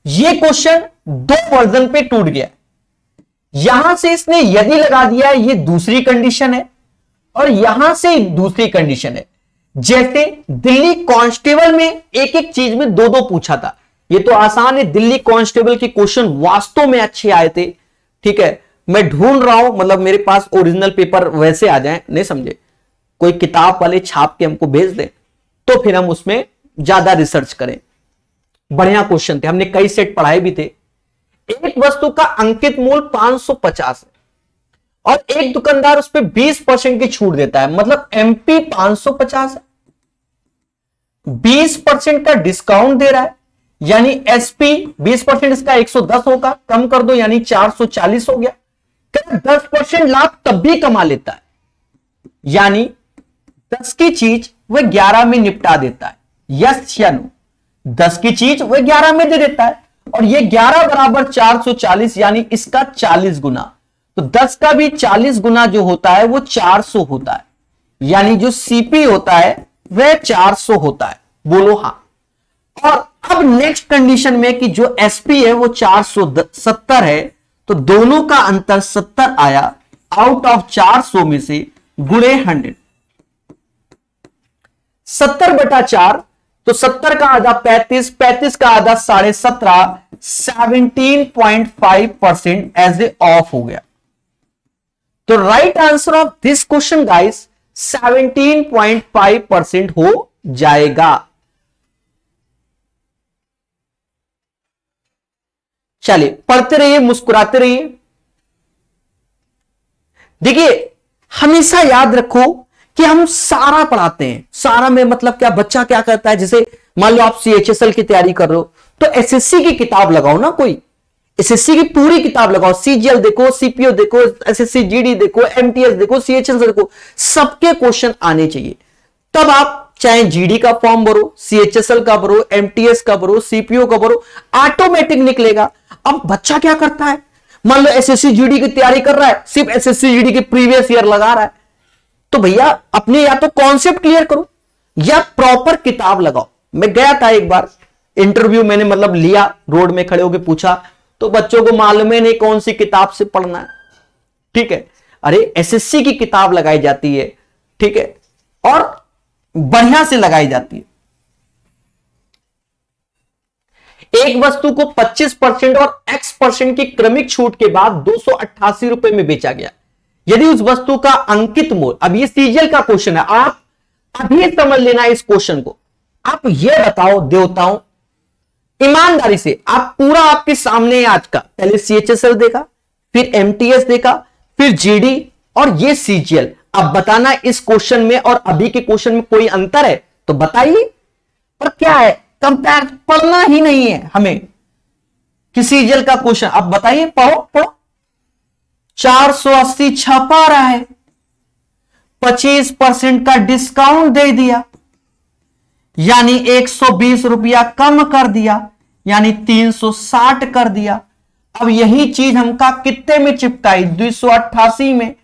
यह क्वेश्चन 2 वर्जन पे टूट गया। यहां से इसने यदि लगा दिया है, ये दूसरी कंडीशन है, और यहां से दूसरी कंडीशन है। जैसे दिल्ली कांस्टेबल में एक एक चीज में 2-2 पूछा था, ये तो आसान है। दिल्ली कांस्टेबल के क्वेश्चन वास्तव में अच्छे आए थे, ठीक है। मैं ढूंढ रहा हूं, मतलब मेरे पास ओरिजिनल पेपर वैसे आ जाए, नहीं समझे, कोई किताब वाले छाप के हमको भेज दें तो फिर हम उसमें ज्यादा रिसर्च करें, बढ़िया क्वेश्चन थे, हमने कई सेट पढ़ाए भी थे। एक वस्तु का अंकित मूल्य 550 है और एक दुकानदार उस पर 20% की छूट देता है, मतलब एमपी 550 है, 20% का डिस्काउंट दे रहा है, यानी एसपी 20% इसका 110 होगा, कम कर दो यानी 440 हो गया। 10% लाभ तब भी कमा लेता है, यानी 10 की चीज वह 11 में निपटा देता है। यस या नो? 10 की चीज वह 11 में दे देता है और ये 11 बराबर 440, यानी इसका 40 गुना। तो 10 का भी 40 गुना जो होता है वो 400 होता है, यानी जो सीपी होता है वह 400 होता है। बोलो हां। और अब नेक्स्ट कंडीशन में कि जो एसपी है वो 470 है, तो दोनों का अंतर 70 आया, आउट ऑफ 400 में से गुणे 100, 70/4, तो 70 का आधा 35, 35 का आधा 17.5, 17.5% एज ए ऑफ हो गया। तो right answer of this question guys 17.5% हो जाएगा। चलिए पढ़ते रहिए, मुस्कुराते रहिए। देखिए हमेशा याद रखो कि हम सारा पढ़ाते हैं। सारा में मतलब क्या, बच्चा क्या करता है, जैसे मान लो आप सीएचएसएल की तैयारी कर रहे हो तो एसएससी की किताब लगाओ ना, कोई एसएससी की पूरी किताब लगाओ, सीजीएल देखो, सीपीओ देखो, एसएससी जीडी देखो, एमटीएस देखो, सीएचएसएल देखो, सबके क्वेश्चन आने चाहिए। तब आप चाहे जीडी का फॉर्म भरो, सीएचएसएल का भरो, एमटीएस का भरो, सीपीओ का भरो, ऑटोमेटिक निकलेगा। अब बच्चा क्या करता है, मान लो एसएससी जीडी की तैयारी कर रहा है, सिर्फ एसएससी जीडी के प्रीवियस ईयर लगा रहा है, तो भैया अपने या तो कॉन्सेप्ट क्लियर करो या प्रॉपर किताब लगाओ। मैं गया था एक बार इंटरव्यू, मैंने मतलब लिया, रोड में खड़े होकर पूछा, तो बच्चों को मालूम ही नहीं कौन सी किताब से पढ़ना है। ठीक है, अरे एसएससी की किताब लगाई जाती है, ठीक है, और बढ़िया से लगाई जाती है। एक वस्तु को 25% और x% की क्रमिक छूट के बाद 288 रुपए में बेचा गया। यदि उस वस्तु का अंकित मूल्य, अब ये सीजीएल का क्वेश्चन है, आप अभी समझ लेना इस क्वेश्चन को। आप ये बताओ देवताओं, ईमानदारी से, आप पूरा आपके सामने आज का, पहले सीएचएसएल देखा, फिर एमटीएस देखा, फिर जीडी और ये सीजीएल। अब बताना इस क्वेश्चन में और अभी के क्वेश्चन में कोई अंतर है तो बताइए। पर क्या है, कंपेयर पढ़ना ही नहीं है हमें कि सीजीएल का क्वेश्चन। अब बताइए, पढ़ो पढ़ो। 480 छपा रहा है, 25% का डिस्काउंट दे दिया, यानी 120 रुपया कम कर दिया, यानी 360 कर दिया। अब यही चीज हमका कितने में चिपकाई, 288 में,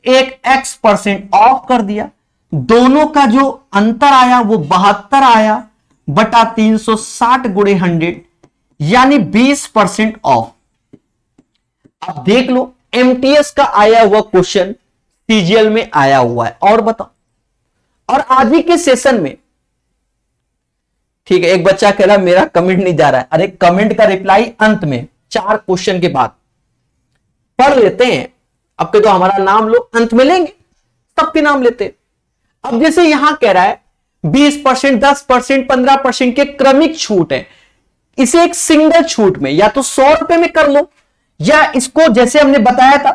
एक x% ऑफ कर दिया। दोनों का जो अंतर आया वो 72 आया बटा 360 गुणे 100, यानी 20% ऑफ। अब देख लो एमटीएस का आया हुआ क्वेश्चन सीजीएल में आया हुआ है, और बताओ। और आज ही के सेशन में, ठीक है, एक बच्चा कह रहा मेरा कमेंट नहीं जा रहा है। अरे कमेंट का रिप्लाई अंत में, 4 क्वेश्चन के बाद पढ़ लेते हैं। अब के तो हमारा नाम लो, अंत में लेंगे, सबके नाम लेते हैं। अब जैसे यहां कह रहा है 20%, 10%, 15% के क्रमिक छूट है, इसे एक सिंगल छूट में या तो 100 रुपए में कर लो, या इसको जैसे हमने बताया था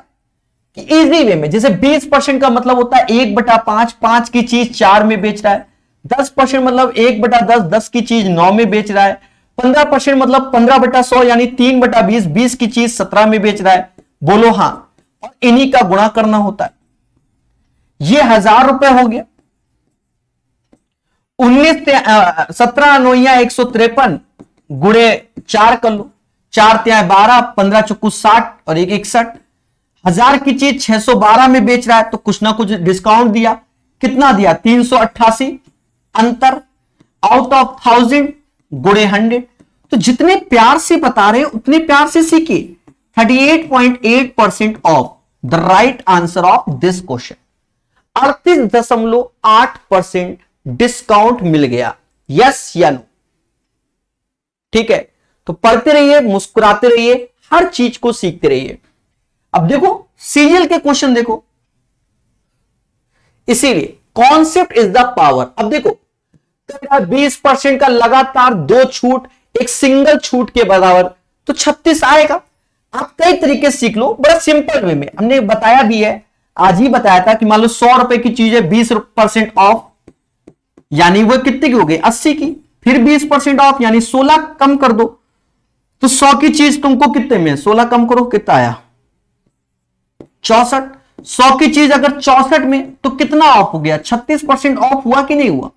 कि इजी वे में, जैसे 20% का मतलब होता है 1/5, 5 की चीज 4 में बेच रहा है। 10% मतलब 1/10, 10 की चीज 9 में बेच रहा है। 15% मतलब 15/100 यानी 3/20, 20 की चीज 17 में बेच रहा है। बोलो हां, और इन्हीं का गुणा करना होता है। ये 1000 रुपए हो गया। 17 9 153 गुणे 4 कर लो, 4 3 12, 15 चौकू 60 और 1 61। 1000 की चीज 612 में बेच रहा है, तो कुछ ना कुछ डिस्काउंट दिया। कितना दिया, 388 अंतर, आउट ऑफ 1000 गुणे 100। तो जितने प्यार से बता रहे हैं उतने प्यार से सीखिए। 38.8% off the right answer of this question. 38.8% discount मिल गया। यस या नो? ठीक है, तो पढ़ते रहिए, मुस्कुराते रहिए, हर चीज को सीखते रहिए। अब देखो सीजीएल के क्वेश्चन देखो, इसीलिए कॉन्सेप्ट इज द पावर। अब देखो 20% का लगातार 2 छूट एक सिंगल छूट के बराबर, तो 36 आएगा। आप कई तरीके सीख लो, बड़ा सिंपल वे में हमने बताया भी है, आज ही बताया था कि मान लो 100 रुपए की चीज है, 20% ऑफ, यानी वो कितने की हो गई, 80 की, फिर 20% ऑफ यानी 16 कम कर दो, तो 100 की चीज तुमको कितने में, 16 कम करो कितना आया, 64। 100 की चीज अगर 64 में तो कितना ऑफ हो गया, 36% ऑफ हुआ कि नहीं हुआ,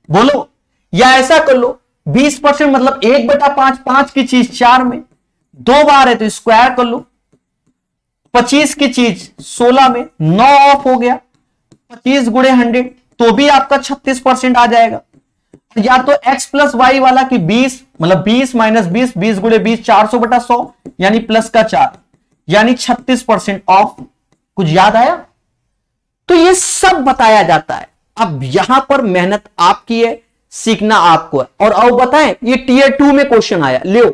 बोलो। या ऐसा कर लो 20% मतलब 1/5, 5 की चीज 4 में, 2 बार है तो स्क्वायर कर लो, 25 की चीज 16 में, 9 ऑफ हो गया, 25 गुणे 100 तो भी आपका 36% आ जाएगा। या तो x प्लस वाई वाला कि 20 मतलब 20 माइनस 20, 20 गुणे 20, 400/100 यानी प्लस का 4 यानी 36% ऑफ। कुछ याद आया? तो ये सब बताया जाता है। अब यहां पर मेहनत आपकी है, सीखना आपको है। और अब बताएं, ये टीयर 2 में क्वेश्चन आया, लियो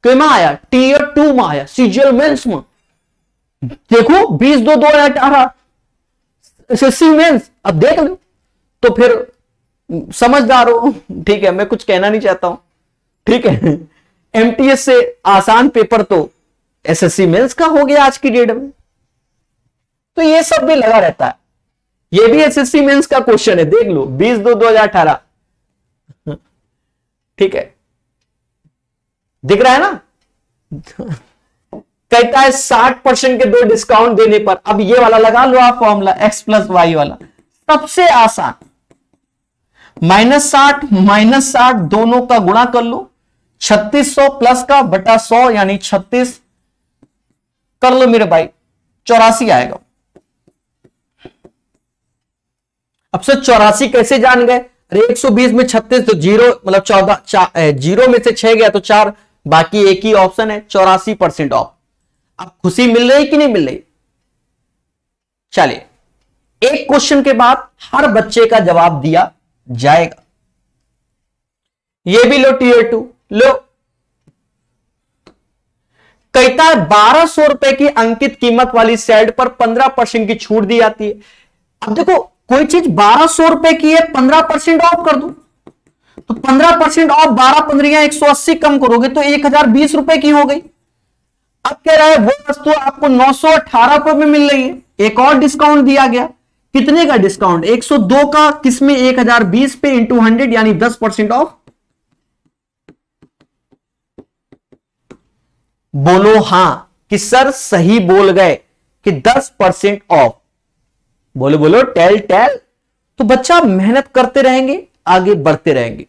क्यों आया, टीयर 2 में आया, सीजीएल मेंस में। देखो 20/2/2018 एसएससी मेंस, अब देख लो तो फिर समझदार हो, ठीक है, मैं कुछ कहना नहीं चाहता हूं, ठीक है। एमटीएस से आसान पेपर तो एसएससी मेंस का हो गया आज की डेट में, तो ये सब भी लगा रहता है। ये भी एसएससी मेंस का क्वेश्चन है, देख लो 20/2/2018, ठीक है, दिख रहा है ना। कहता है 60% के 2 डिस्काउंट देने पर, अब ये वाला लगा लो आप फॉर्मूला, x प्लस वाई वाला सबसे आसान, -60 दोनों का गुणा कर लो, 3600 प्लस का बटा 100 यानी 36 कर लो मेरे भाई, 84 आएगा। अब से 84 कैसे जान गए, अरे 120 में 36 तो 0 मतलब 14, 0 में से 6 गया तो 4, बाकी एक ही ऑप्शन है 84% ऑफ। अब खुशी मिल रही कि नहीं मिल रही? चलिए, एक क्वेश्चन के बाद हर बच्चे का जवाब दिया जाएगा। ये भी लो टीयर 2, लो। कहता है 1200 रुपए की अंकित कीमत वाली सेट पर 15% की छूट दी जाती है। अब देखो कोई चीज 1200 रुपए की है, 15% ऑफ कर दो, तो 15% ऑफ 12×15 180 कम करोगे तो 1020 रुपए की हो गई। अब कह रहा है वो वस्तु आपको 918 रुपए में मिल रही है, एक और डिस्काउंट दिया गया। कितने का डिस्काउंट, 102 का, किसमें 1020 पे इंटू 100 यानी 10% ऑफ। बोलो हां कि सर सही बोल गए कि 10% ऑफ। बोलो बोलो टेल टेल। तो बच्चा मेहनत करते रहेंगे, आगे बढ़ते रहेंगे।